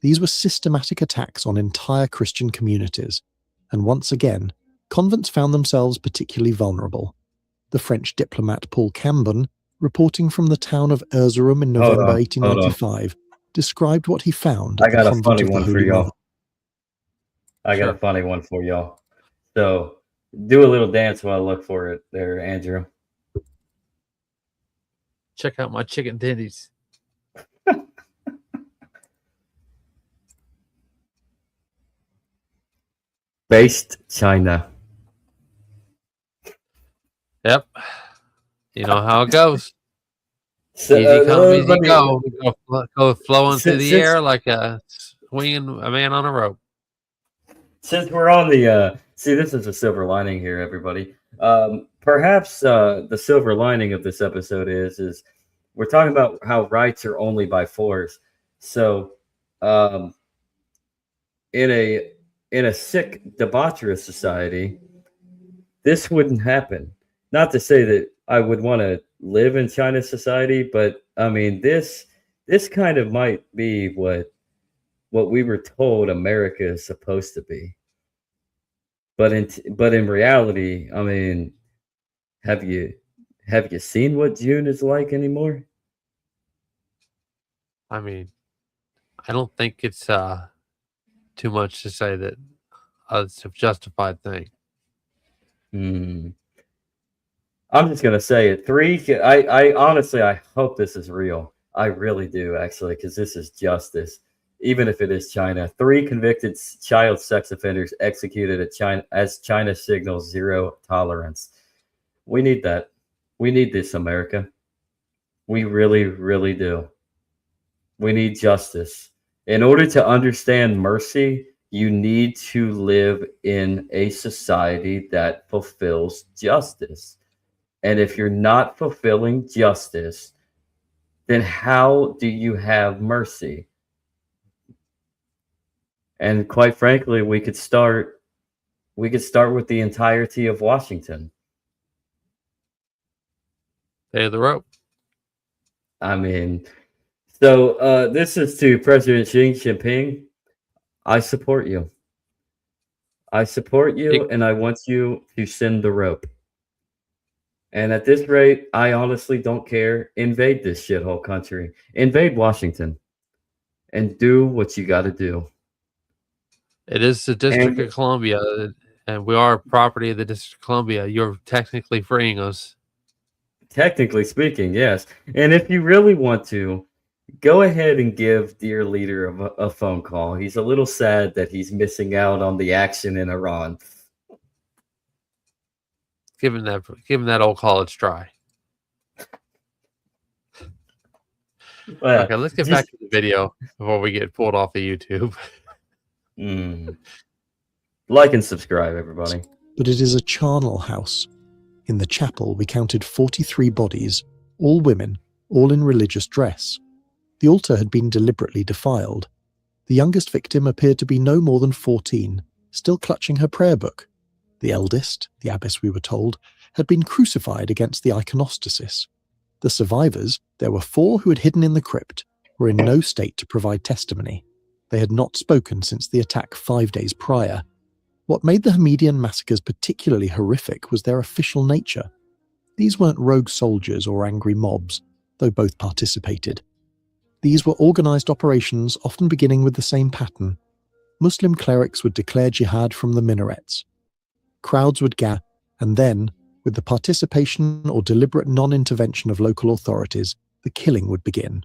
These were systematic attacks on entire Christian communities. And once again, convents found themselves particularly vulnerable. The French diplomat Paul Cambon, reporting from the town of Erzurum in November 1895, described what he found at the convent of the Holy Mother. I got a funny one for y'all. So do a little dance while I look for it there, Andrew. Check out my chicken titties. Based China. Yep. You know how it goes. So, Easy come, easy let me- go. Go flowing through the Since- air like a swinging a man on a rope. Since we're on the see, this is a silver lining here, everybody. Perhaps the silver lining of this episode is we're talking about how rights are only by force. So in a sick, debaucherous society, this wouldn't happen. Not to say that I would want to live in China society, but I mean this kind of might be what we were told America is supposed to be. But in reality, I mean, have you seen what June is like anymore? I mean, I don't think it's too much to say that it's a justified thing. I'm just gonna say it. I honestly, I hope this is real. I really do, actually, because this is justice. Even if it is China, 3 convicted child sex offenders executed at China as China signals zero tolerance. We need that. We need this, America. We really, really do. We need justice. In order to understand mercy, you need to live in a society that fulfills justice. And if you're not fulfilling justice, then how do you have mercy? And quite frankly, we could start with the entirety of Washington. Day of the rope. I mean, so this is to President Xi Jinping. I support you. I support you, and I want you to send the rope. And at this rate, I honestly don't care. Invade this shithole country. Invade Washington. And do what you got to do. It is the District of Columbia, and we are property of the District of Columbia. You're technically freeing us. Technically speaking, yes. And if you really want to, go ahead and give dear leader a phone call. He's a little sad that he's missing out on the action in Iran. Give him that old college try. Well, okay, let's get back to the video before we get pulled off of YouTube. Like and subscribe, everybody. But it is a charnel house. In the chapel, we counted 43 bodies, all women, all in religious dress. The altar had been deliberately defiled. The youngest victim appeared to be no more than 14, still clutching her prayer book. The eldest, the abbess we were told, had been crucified against the iconostasis. The survivors, there were 4 who had hidden in the crypt, were in no state to provide testimony. They had not spoken since the attack 5 days prior. What made the Hamidian massacres particularly horrific was their official nature. These weren't rogue soldiers or angry mobs, though both participated. These were organized operations, often beginning with the same pattern. Muslim clerics would declare jihad from the minarets. Crowds would gather, and then, with the participation or deliberate non-intervention of local authorities, the killing would begin.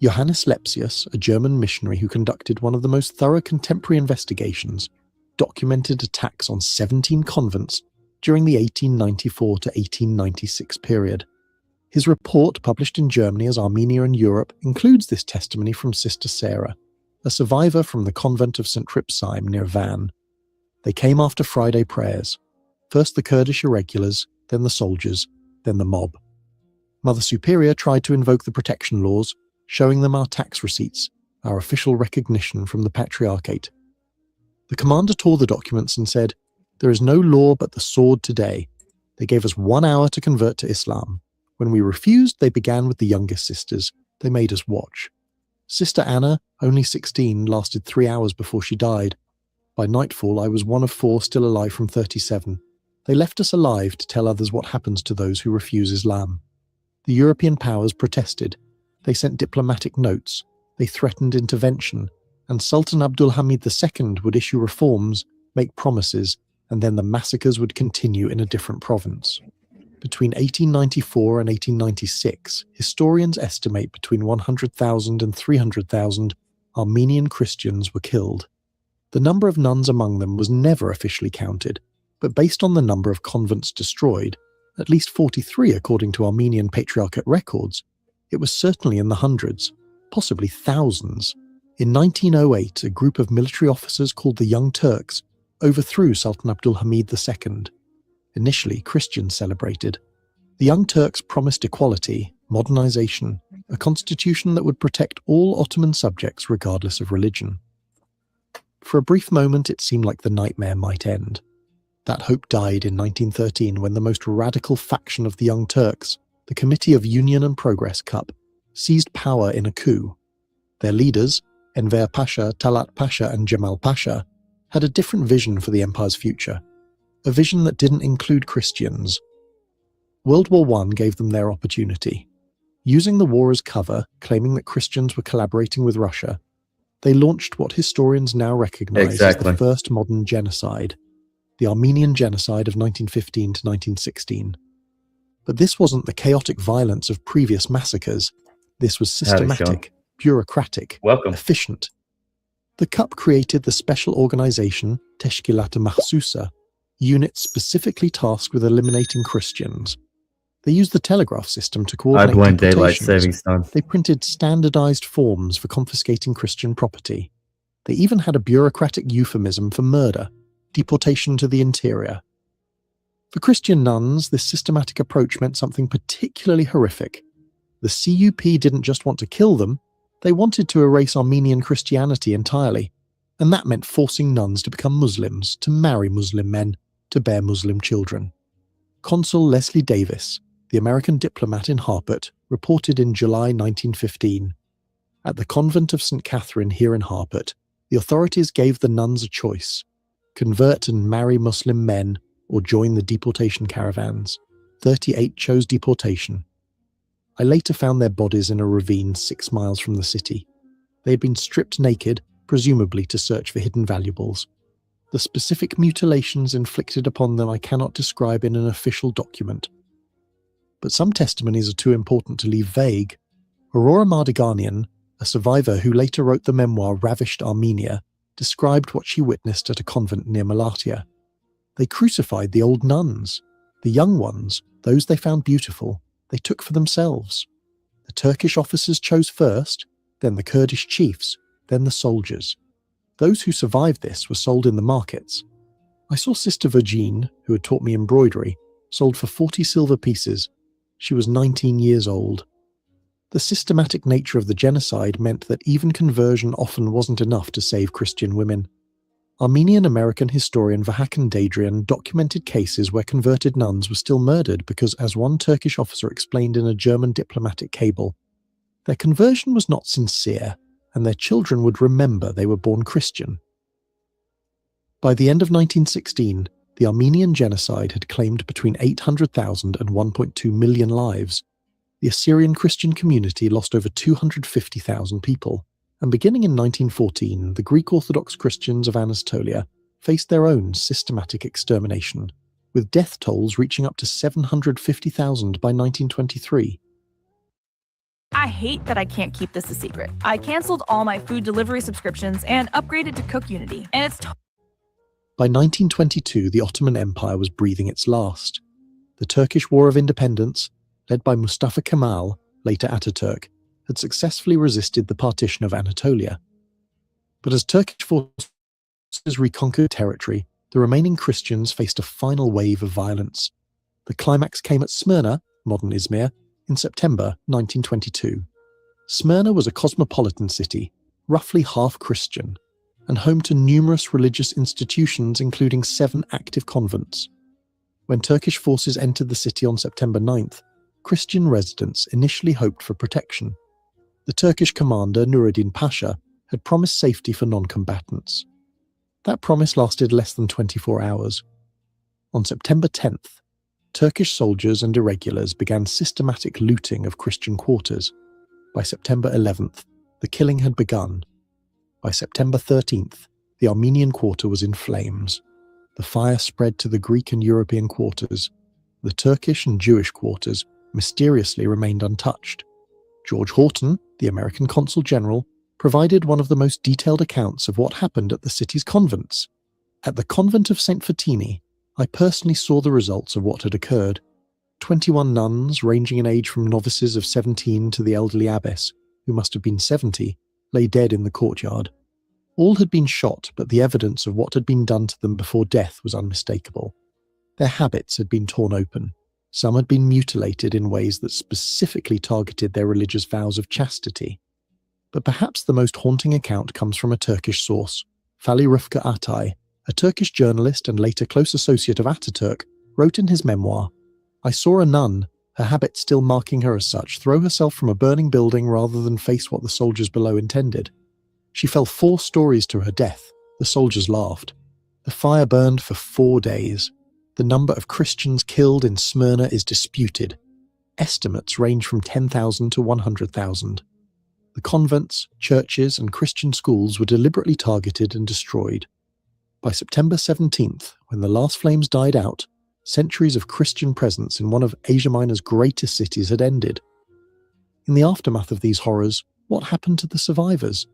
Johannes Lepsius, a German missionary who conducted one of the most thorough contemporary investigations, documented attacks on 17 convents during the 1894 to 1896 period. His report, published in Germany as Armenia and Europe, includes this testimony from Sister Sarah, a survivor from the convent of St. Tripsheim near Van. They came after Friday prayers. First the Kurdish irregulars, then the soldiers, then the mob. Mother Superior tried to invoke the protection laws, showing them our tax receipts, our official recognition from the Patriarchate. The commander tore the documents and said, "There is no law but the sword today." They gave us 1 hour to convert to Islam. When we refused, they began with the youngest sisters. They made us watch. Sister Anna, only 16, lasted 3 hours before she died. By nightfall, I was one of 4 still alive from 37. They left us alive to tell others what happens to those who refuse Islam. The European powers protested. They sent diplomatic notes. They threatened intervention. And Sultan Abdul Hamid II would issue reforms, make promises, and then the massacres would continue in a different province. Between 1894 and 1896, historians estimate between 100,000 and 300,000 Armenian Christians were killed. The number of nuns among them was never officially counted, but based on the number of convents destroyed, at least 43 according to Armenian Patriarchate records, it was certainly in the hundreds, possibly thousands. In 1908, a group of military officers called the Young Turks overthrew Sultan Abdul Hamid II. Initially, Christians celebrated. The Young Turks promised equality, modernization, a constitution that would protect all Ottoman subjects regardless of religion. For a brief moment, it seemed like the nightmare might end. That hope died in 1913 when the most radical faction of the Young Turks, the Committee of Union and Progress Cup, seized power in a coup. Their leaders, Enver Pasha, Talat Pasha and Jamal Pasha, had a different vision for the empire's future, a vision that didn't include Christians. World War I gave them their opportunity. Using the war as cover, claiming that Christians were collaborating with Russia, they launched what historians now recognize as the first modern genocide, the Armenian Genocide of 1915 to 1916. But this wasn't the chaotic violence of previous massacres. This was systematic, bureaucratic, Welcome. efficient. The Cup created the special organization Teshkilat Mahsusa, unit specifically tasked with eliminating Christians. They used the telegraph system to I coordinate blame daylight deportations. savings time. They printed standardized forms for confiscating Christian property. They even had a bureaucratic euphemism for murder, deportation to the interior. For Christian nuns, this systematic approach meant something particularly horrific. The CUP didn't just want to kill them, they wanted to erase Armenian Christianity entirely, and that meant forcing nuns to become Muslims, to marry Muslim men, to bear Muslim children. Consul Leslie Davis, the American diplomat in Harput, reported in July 1915. At the convent of St. Catherine here in Harput, the authorities gave the nuns a choice: convert and marry Muslim men or join the deportation caravans. 38 chose deportation. I later found their bodies in a ravine 6 miles from the city. They had been stripped naked, presumably to search for hidden valuables. The specific mutilations inflicted upon them I cannot describe in an official document. But some testimonies are too important to leave vague. Aurora Mardiganian, a survivor who later wrote the memoir Ravished Armenia, described what she witnessed at a convent near Malatya. They crucified the old nuns. The young ones, those they found beautiful, they took for themselves. The Turkish officers chose first, then the Kurdish chiefs, then the soldiers. Those who survived this were sold in the markets. I saw Sister Virgine, who had taught me embroidery, sold for 40 silver pieces. She was 19 years old. The systematic nature of the genocide meant that even conversion often wasn't enough to save Christian women. Armenian-American historian Vahakan Dadrian documented cases where converted nuns were still murdered because, as one Turkish officer explained in a German diplomatic cable, their conversion was not sincere, and their children would remember they were born Christian. By the end of 1916, the Armenian genocide had claimed between 800,000 and 1.2 million lives. The Assyrian Christian community lost over 250,000 people, and beginning in 1914, the Greek Orthodox Christians of Anatolia faced their own systematic extermination, with death tolls reaching up to 750,000 by 1923. I hate that I can't keep this a secret. I canceled all my food delivery subscriptions and upgraded to Cook Unity, and it's By 1922, the Ottoman Empire was breathing its last. The Turkish War of Independence, led by Mustafa Kemal, later Ataturk, had successfully resisted the partition of Anatolia. But as Turkish forces reconquered territory, the remaining Christians faced a final wave of violence. The climax came at Smyrna, modern Izmir, in September 1922. Smyrna was a cosmopolitan city, roughly half Christian, and home to numerous religious institutions including 7 active convents. When Turkish forces entered the city on September 9th, Christian residents initially hoped for protection. The Turkish commander Nuruddin Pasha had promised safety for non-combatants. That promise lasted less than 24 hours. On September 10th, Turkish soldiers and irregulars began systematic looting of Christian quarters. By September 11th, the killing had begun. By September 13th, the Armenian quarter was in flames. The fire spread to the Greek and European quarters. The Turkish and Jewish quarters mysteriously remained untouched. George Horton, the American consul general, provided one of the most detailed accounts of what happened at the city's convents. At the convent of St. Fatimi, I personally saw the results of what had occurred. 21 nuns, ranging in age from novices of 17 to the elderly abbess, who must have been 70, lay dead in the courtyard. All had been shot, but the evidence of what had been done to them before death was unmistakable. Their habits had been torn open. Some had been mutilated in ways that specifically targeted their religious vows of chastity. But perhaps the most haunting account comes from a Turkish source. Fali Rıfkı Atay, a Turkish journalist and later close associate of Ataturk, wrote in his memoir, "I saw a nun, her habit still marking her as such, throw herself from a burning building rather than face what the soldiers below intended. She fell 4 stories to her death. The soldiers laughed. The fire burned for 4 days. The number of Christians killed in Smyrna is disputed. Estimates range from 10,000 to 100,000. The convents, churches, and Christian schools were deliberately targeted and destroyed. By September 17th, when the last flames died out, Centuries of Christian presence in one of Asia Minor's greatest cities had ended. In the aftermath of these horrors, what happened to the survivors?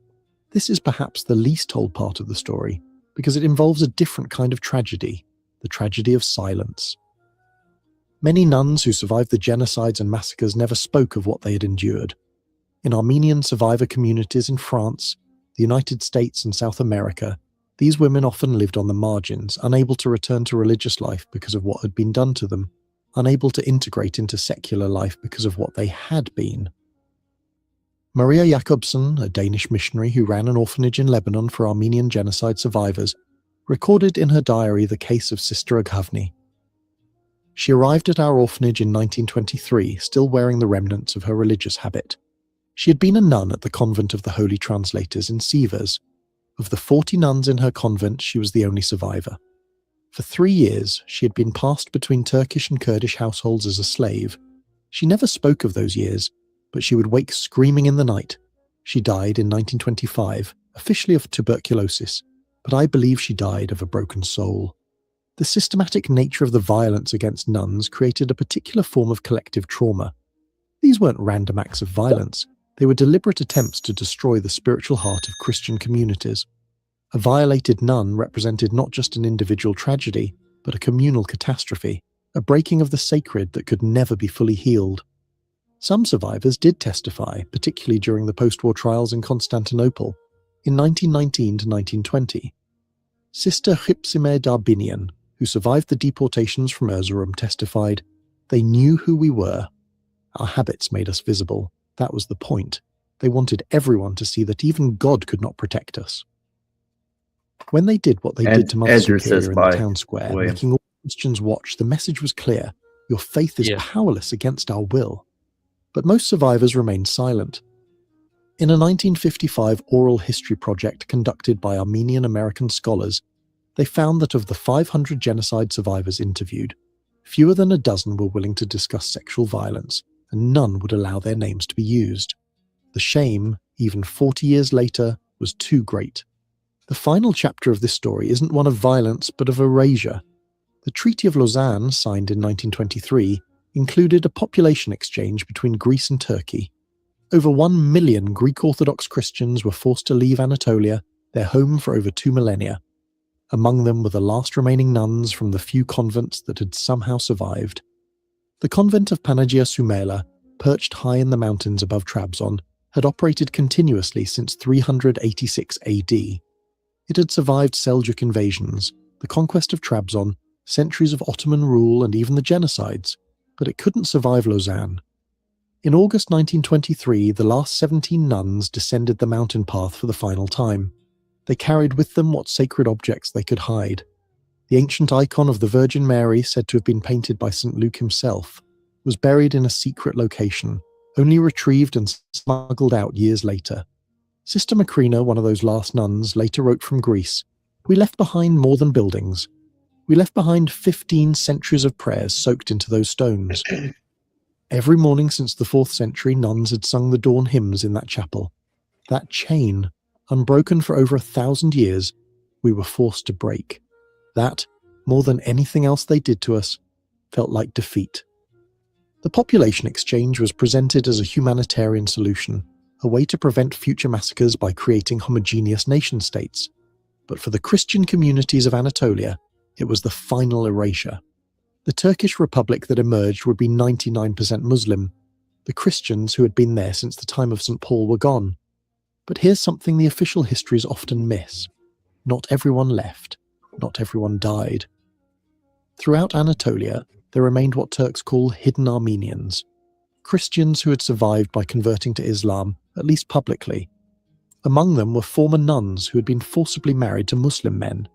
This is perhaps the least told part of the story, because it involves a different kind of tragedy, the tragedy of silence. Many nuns who survived the genocides and massacres never spoke of what they had endured. In Armenian survivor communities in France, the United States and South America, these women often lived on the margins, unable to return to religious life because of what had been done to them, unable to integrate into secular life because of what they had been. Maria Jakobsen, a Danish missionary who ran an orphanage in Lebanon for Armenian genocide survivors, recorded in her diary the case of Sister Aghavni. She arrived at our orphanage in 1923, still wearing the remnants of her religious habit. She had been a nun at the convent of the Holy Translators in Sivas. Of the 40 nuns in her convent, she was the only survivor. For 3 years, she had been passed between Turkish and Kurdish households as a slave. She never spoke of those years, but she would wake screaming in the night. She died in 1925, officially of tuberculosis, but I believe she died of a broken soul. The systematic nature of the violence against nuns created a particular form of collective trauma. These weren't random acts of violence. They were deliberate attempts to destroy the spiritual heart of Christian communities. A violated nun represented not just an individual tragedy, but a communal catastrophe, a breaking of the sacred that could never be fully healed. Some survivors did testify, particularly during the post-war trials in Constantinople, in 1919 to 1920. Sister Hypsime Darbinian, who survived the deportations from Erzurum, testified, "They knew who we were. Our habits made us visible. That was the point. They wanted everyone to see that even God could not protect us." When they did what they did to Mother Superior in the town square, William. making all Christians watch, the message was clear. Your faith is Yeah. powerless against our will. But most survivors remained silent. In a 1955 oral history project conducted by Armenian-American scholars, they found that of the 500 genocide survivors interviewed, fewer than a dozen were willing to discuss sexual violence, and none would allow their names to be used. The shame, even 40 years later, was too great. The final chapter of this story isn't one of violence, but of erasure. The Treaty of Lausanne, signed in 1923, included a population exchange between Greece and Turkey. Over 1 million Greek Orthodox Christians were forced to leave Anatolia, their home for over 2 millennia. Among them were the last remaining nuns from the few convents that had somehow survived. The convent of Panagia Soumela, perched high in the mountains above Trabzon, had operated continuously since 386 AD. It had survived Seljuk invasions, the conquest of Trabzon, centuries of Ottoman rule, and even the genocides, but it couldn't survive Lausanne. In August 1923, the last 17 nuns descended the mountain path for the final time. They carried with them what sacred objects they could hide. The ancient icon of the Virgin Mary, said to have been painted by St. Luke himself, was buried in a secret location, only retrieved and smuggled out years later. Sister Macrina, one of those last nuns, later wrote from Greece, "We left behind more than buildings. We left behind 15 centuries of prayers soaked into those stones. Every morning since the 4th century, nuns had sung the dawn hymns in that chapel. That chain, unbroken for over 1,000 years, we were forced to break. That, more than anything else they did to us, felt like defeat." The population exchange was presented as a humanitarian solution, a way to prevent future massacres by creating homogeneous nation-states. But for the Christian communities of Anatolia, it was the final erasure. The Turkish Republic that emerged would be 99% Muslim. The Christians who had been there since the time of St. Paul were gone. But here's something the official histories often miss. Not everyone left. Not everyone died. Throughout Anatolia, there remained what Turks call hidden Armenians, Christians who had survived by converting to Islam, at least publicly. Among them were former nuns who had been forcibly married to Muslim men.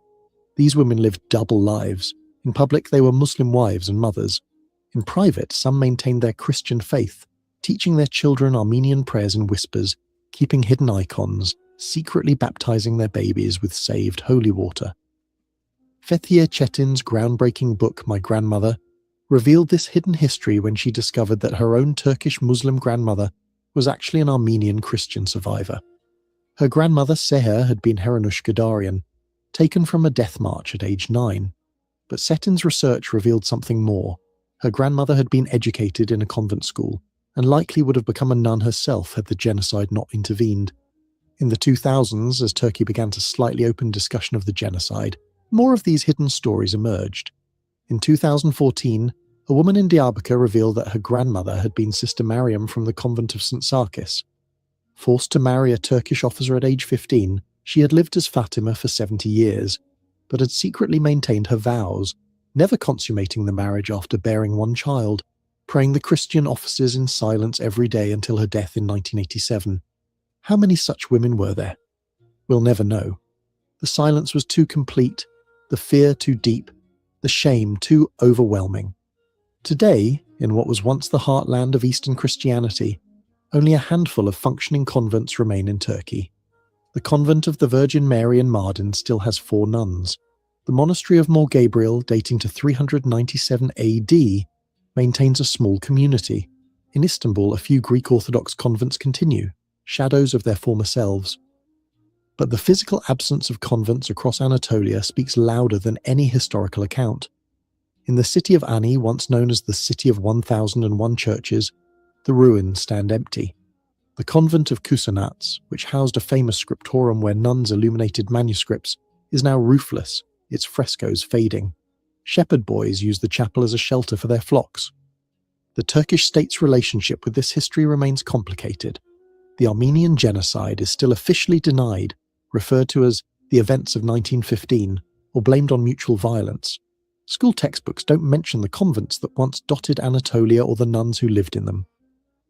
These women lived double lives. In public, they were Muslim wives and mothers. In private, some maintained their Christian faith, teaching their children Armenian prayers in whispers, keeping hidden icons, secretly baptizing their babies with saved holy water. Fethia Chetin's groundbreaking book, My Grandmother, revealed this hidden history when she discovered that her own Turkish Muslim grandmother was actually an Armenian Christian survivor. Her grandmother Seher had been Heranush Gadarian, taken from a death march at age 9. But Setin's research revealed something more. Her grandmother had been educated in a convent school and likely would have become a nun herself had the genocide not intervened. In the 2000s, as Turkey began to slightly open discussion of the genocide, more of these hidden stories emerged. In 2014, a woman in Diyarbakir revealed that her grandmother had been Sister Mariam from the convent of St. Sarkis. Forced to marry a Turkish officer at age 15, she had lived as Fatima for 70 years, but had secretly maintained her vows, never consummating the marriage after bearing one child, praying the Christian offices in silence every day until her death in 1987. How many such women were there? We'll never know. The silence was too complete, the fear too deep, the shame too overwhelming. Today, in what was once the heartland of Eastern Christianity, only a handful of functioning convents remain in Turkey. The convent of the Virgin Mary in Mardin still has 4 nuns. The monastery of Mor Gabriel, dating to 397 AD, maintains a small community. In Istanbul, a few Greek Orthodox convents continue, shadows of their former selves. But the physical absence of convents across Anatolia speaks louder than any historical account. In the city of Ani, once known as the City of 1001 Churches, the ruins stand empty. The convent of Kusanats, which housed a famous scriptorum where nuns illuminated manuscripts, is now roofless, its frescoes fading. Shepherd boys use the chapel as a shelter for their flocks. The Turkish state's relationship with this history remains complicated. The Armenian genocide is still officially denied, referred to as the events of 1915, or blamed on mutual violence. School textbooks don't mention the convents that once dotted Anatolia or the nuns who lived in them.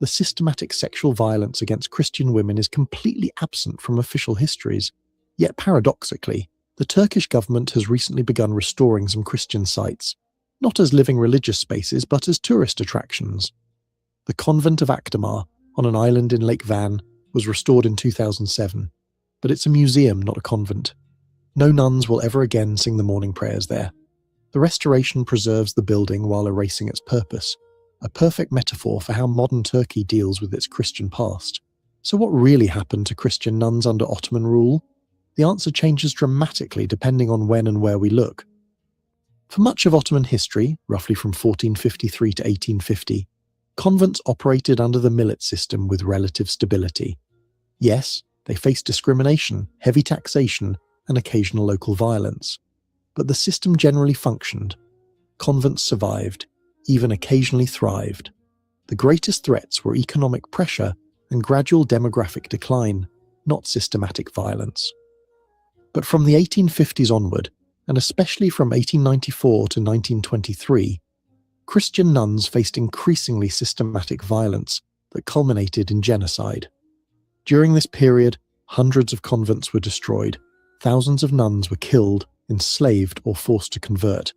The systematic sexual violence against Christian women is completely absent from official histories. Yet paradoxically, the Turkish government has recently begun restoring some Christian sites, not as living religious spaces but as tourist attractions. The convent of Akdamar, on an island in Lake Van, was restored in 2007, but it's a museum, not a convent. No nuns will ever again sing the morning prayers there. The restoration preserves the building while erasing its purpose, a perfect metaphor for how modern Turkey deals with its Christian past. So what really happened to Christian nuns under Ottoman rule? The answer changes dramatically depending on when and where we look. For much of Ottoman history, roughly from 1453 to 1850, convents operated under the millet system with relative stability. Yes, they faced discrimination, heavy taxation, and occasional local violence. But the system generally functioned. Convents survived, even occasionally thrived. The greatest threats were economic pressure and gradual demographic decline, not systematic violence. But from the 1850s onward, and especially from 1894 to 1923, Christian nuns faced increasingly systematic violence that culminated in genocide. During this period, hundreds of convents were destroyed, thousands of nuns were killed, enslaved, or forced to convert.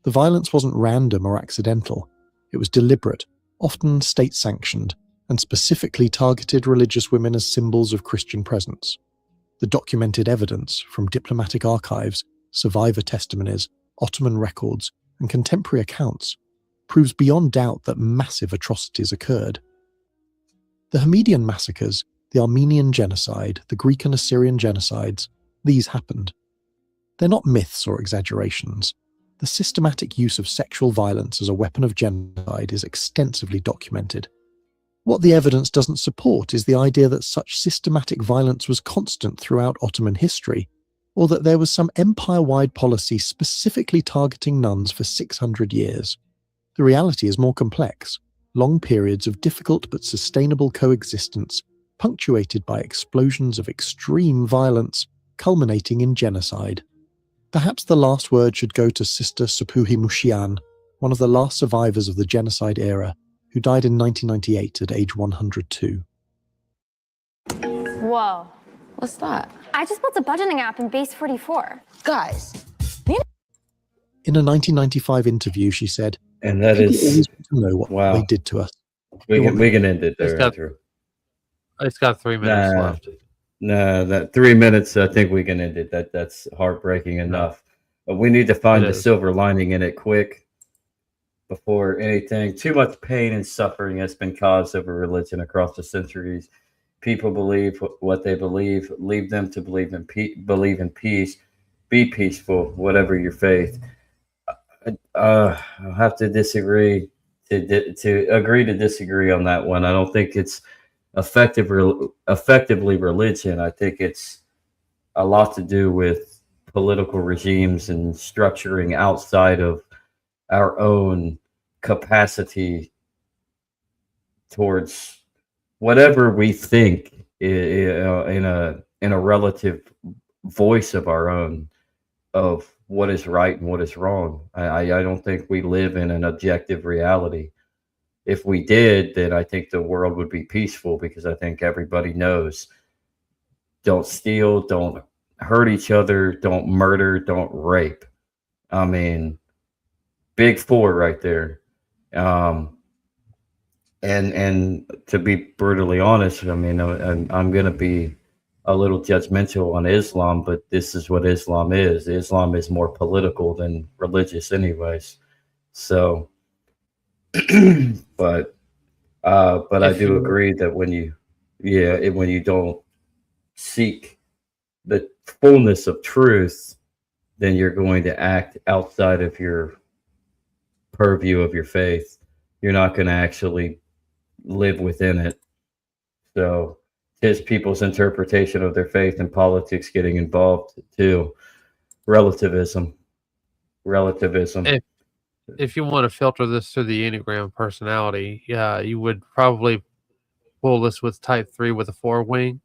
The violence wasn't random or accidental. It was deliberate, often state-sanctioned, and specifically targeted religious women as symbols of Christian presence. The documented evidence from diplomatic archives, survivor testimonies, Ottoman records, and contemporary accounts proves beyond doubt that massive atrocities occurred. The Hamidian massacres, the Armenian genocide, the Greek and Assyrian genocides, these happened. They're not myths or exaggerations. The systematic use of sexual violence as a weapon of genocide is extensively documented. What the evidence doesn't support is the idea that such systematic violence was constant throughout Ottoman history, or that there was some empire-wide policy specifically targeting nuns for 600 years. The reality is more complex. Long periods of difficult but sustainable coexistence, punctuated by explosions of extreme violence, culminating in genocide. Perhaps the last word should go to Sister Sepuhi Mushian, one of the last survivors of the genocide era, who died in 1998 at age 102. Whoa. What's that? I just built a budgeting app in Base 44. Guys, In a 1995 interview, she said, And that "People is always want to know what wow. they did to us." We can end it there, Andrew. It's got 3 minutes Nah. left. No, that 3 minutes. I think we can end it. That's heartbreaking enough. But we need to find It the is. silver lining in it quick before anything. Too much pain and suffering has been caused over religion across the centuries. People believe what they believe. Leave them to believe in peace. Be peaceful, whatever your faith. I'll have to disagree to agree to disagree on that one. I don't think it's effectively religion. I think it's a lot to do with political regimes and structuring outside of our own capacity towards whatever we think in a relative voice of our own of what is right and what is wrong. I don't think we live in an objective reality. If we did, then I think the world would be peaceful because I think everybody knows don't steal, don't hurt each other, don't murder, don't rape. I mean, big four right there. Um, and to be brutally honest, I mean, I'm going to be a little judgmental on Islam, but this is what Islam is. Islam is more political than religious, anyways. So, but I If do you agree that when you don't seek the fullness of truth, then you're going to act outside of your purview of your faith. You're not going to actually live within it. So, is people's interpretation of their faith and politics getting involved too? Relativism. Relativism. if if you want to filter this through the Enneagram personality, yeah, you would probably pull this with type 3 with a 4 wing.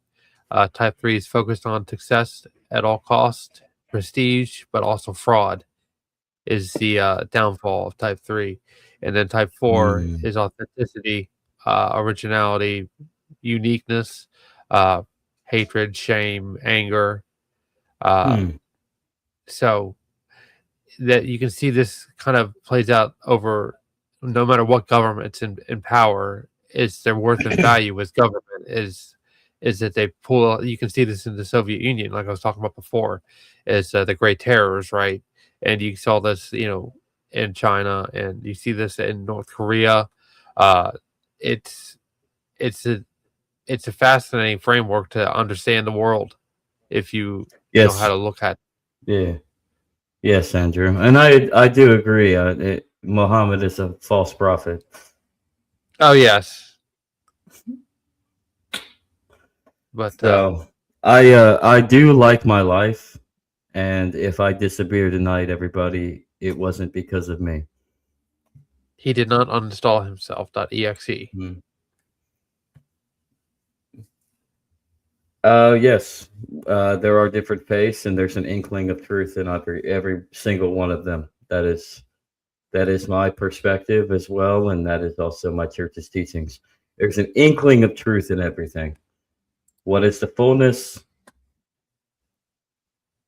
Type 3 is focused on success at all cost, prestige, but also fraud is the downfall of type 3. And then type 4 Mm, is authenticity, originality, uniqueness, uh, hatred, shame, anger. Uh, hmm. so that you can see this kind of plays out over no matter what government's in power, is their worth and value as government is that they pull. You can see this in the Soviet Union, like I was talking about before, is the Great Terrors, right? And you saw this, in China, and you see this in North Korea. Uh, it's it's a it's a fascinating framework to understand the world if you know how Yes. to look at. Yeah. Yes, Andrew. And I do agree. Muhammad is a false prophet. Oh yes, but So I do like my life, and if I disappear tonight, everybody, it wasn't because of me. he did not uninstall himself. .exe. Hmm. Yes. There are different faiths, and there's an inkling of truth in every single one of them. That is my perspective as well, and that is also my church's teachings. There's an inkling of truth in everything. What is the fullness?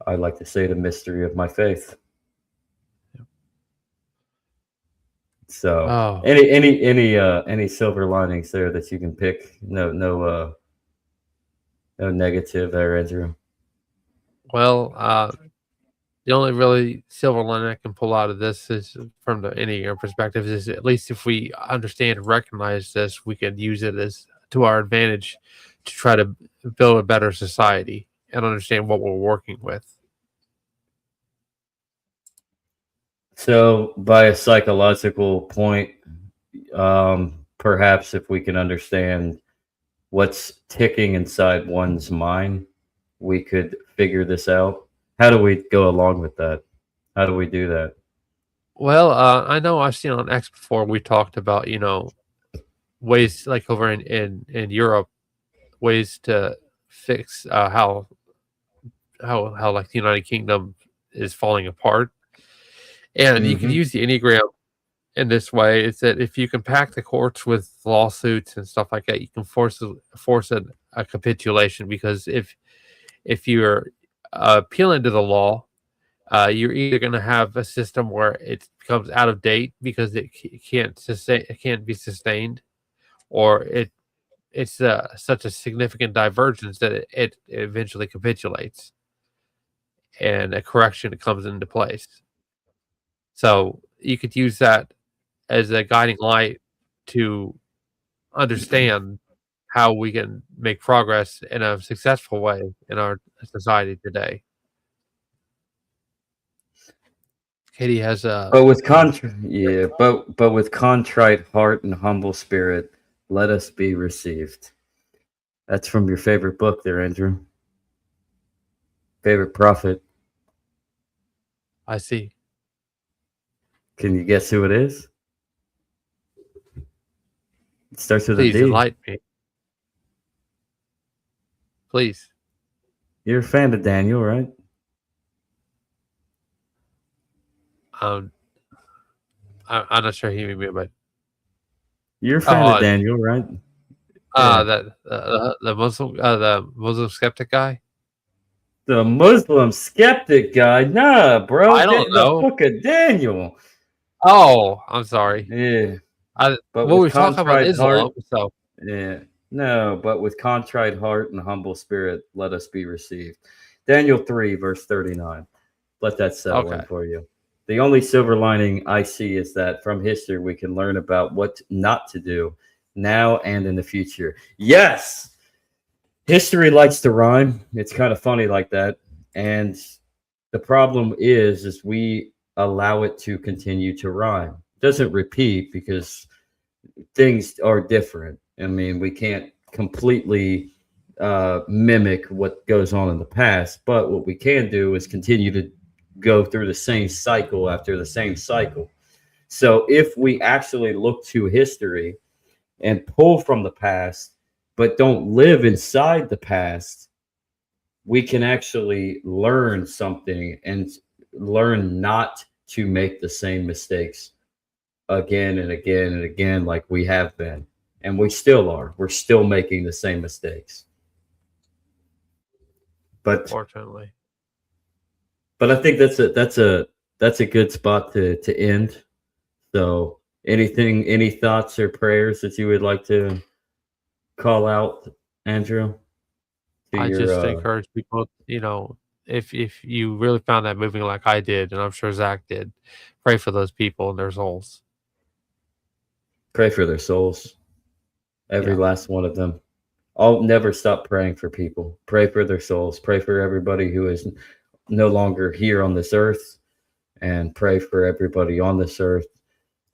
I like to say the mystery of my faith. So Oh any silver linings there that you can pick? No negative there, Andrew. well, the only really silver lining I can pull out of this is from the Enneagram perspective is at least if we understand and recognize this, we can use it as to our advantage to try to build a better society and understand what we're working with. So by a psychological point, perhaps if we can understand what's ticking inside one's mind, we could figure this out. How do we go along with that? How do we do that? Well, I know I've seen on X before we talked about, ways like over in Europe, ways to fix how like the United Kingdom is falling apart. And you could Mm-hmm. use the Enneagram in this way is that if you can pack the courts with lawsuits and stuff like that, you can force a capitulation because if you're appealing to the law, you're either going to have a system where it becomes out of date because it can't be sustained, or it's such a significant divergence that it eventually capitulates and a correction comes into place. So you could use that as a guiding light to understand how we can make progress in a successful way in our society today. Katie has a. But with but with contrite heart and humble spirit, let us be received. That's from your favorite book there, Andrew. Favorite prophet. I see. Can you guess who it is? It starts with Please a D. enlighten me. Please. You're a fan of Daniel, right? I'm not sure he mean, but You're a fan of Daniel, right? the Muslim skeptic guy. The Muslim skeptic guy. Nah, bro. I don't know. The book of Daniel. Oh, I'm sorry. Yeah. But well, we're with talking about Islam, heart, so yeah. No, but with contrite heart and humble spirit, let us be received. Daniel 3, verse 39. Let that settle in for you. The only silver lining I see is that from history, we can learn about what not to do now and in the future. Yes, history likes to rhyme. It's kind of funny like that. And the problem is we allow it to continue to rhyme. It doesn't repeat because things are different. I mean, we can't completely mimic what goes on in the past, but what we can do is continue to go through the same cycle after the same cycle. So if we actually look to history and pull from the past, but don't live inside the past, we can actually learn something and learn not to make the same mistakes again and again and again like we have been. And we still are. We're still making the same mistakes. But unfortunately. But I think that's a good spot to end. So any thoughts or prayers that you would like to call out, Andrew? I just encourage people, if you really found that moving like I did, and I'm sure Zach did, pray for those people and their souls. Pray for their souls. Every last one of them. I'll never stop praying for people. Pray for their souls. Pray for everybody who is no longer here on this earth, and pray for everybody on this earth.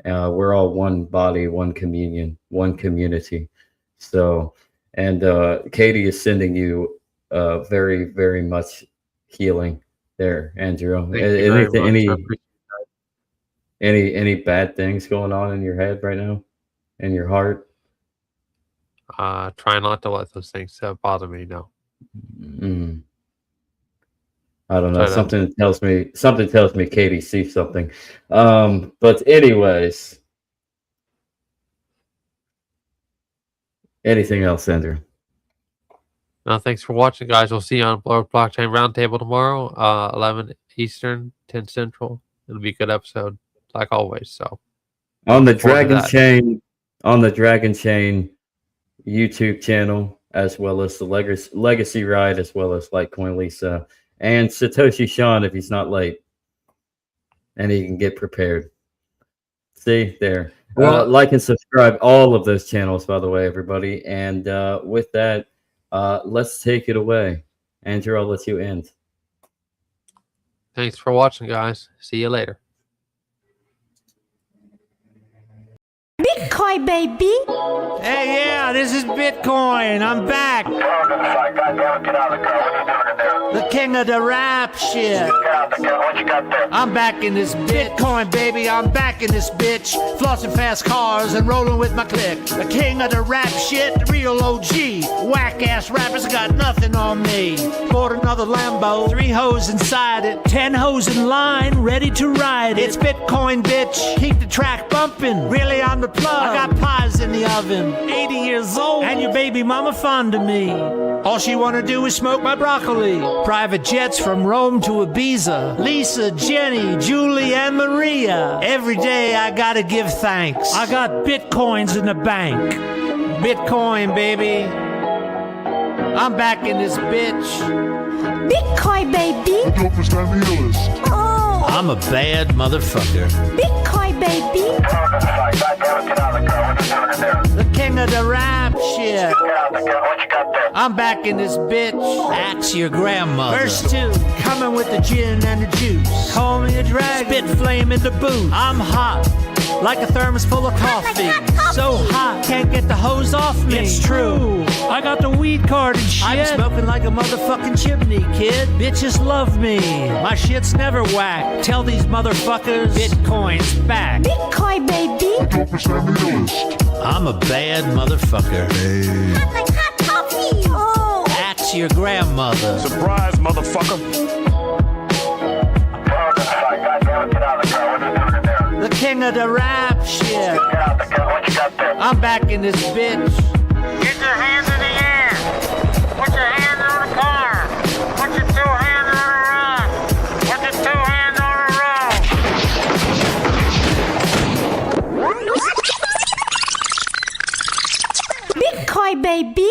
We're all one body, one communion, one community. So, and Katie is sending you very, very much healing there, Andrew. Any bad things going on in your head right now, in your heart? Try not to let those things bother me. No. I don't know. Something tells me Katie sees something. But anyways, anything else, Andrew? No, thanks for watching, guys. We'll see you on Blockchain Roundtable tomorrow, 11 Eastern, 10 Central. It'll be a good episode, like always. So on the Dragon Chain YouTube channel, as well as the Legacy Ride, as well as Litecoin Lisa and Satoshi Sean if he's not late, and he can get prepared. See there. Well, like and subscribe all of those channels, by the way, everybody. And with that, let's take it away. Andrew, I'll let you end. Thanks for watching, guys. See you later. Bitcoin, baby. Hey, yeah, this is Bitcoin. I'm back. The king of the rap shit. I'm back in this Bitcoin, baby. I'm back in this bitch. Flossing fast cars and rolling with my clique. The king of the rap shit, the real OG. Whack-ass rappers got nothing on me. Bought another Lambo, 3 hoes inside it. 10 hoes in line, ready to ride it. It's Bitcoin, bitch. Keep the track bumping. Really on the plug. I got pies in the oven. 80 years old, and your baby mama fond of me. All she wanna do is smoke my broccoli. Private jets from Rome to Ibiza. Lisa, Jenny, Julie, and Maria. Every day I gotta give thanks. I got Bitcoins in the bank. Bitcoin, baby. I'm back in this bitch. Bitcoin, baby. Oh. I'm a bad motherfucker. Bitcoin, baby. The king of the rap shit. I'm back in this bitch. Axe your grandmother. Verse 2, coming with the gin and the juice. Call me a drag, spit flame in the booth. I'm hot, like a thermos full of coffee. So hot, can't get the hose off me. It's true, I got the weed card and shit. I'm smoking like a motherfucking chimney, kid. Bitches love me, my shit's never whack. Tell these motherfuckers, Bitcoin's back. Bitcoin, baby. I'm a bad motherfucker. Hot like hot coffee. Oh. Axe your grandmother. Surprise, motherfucker. The king of the rap shit. I'm back in this bitch. Get your hands in the air. Put your hands on the car. Put your two hands on the rock. Put your two hands on the road. Bitcoin, baby.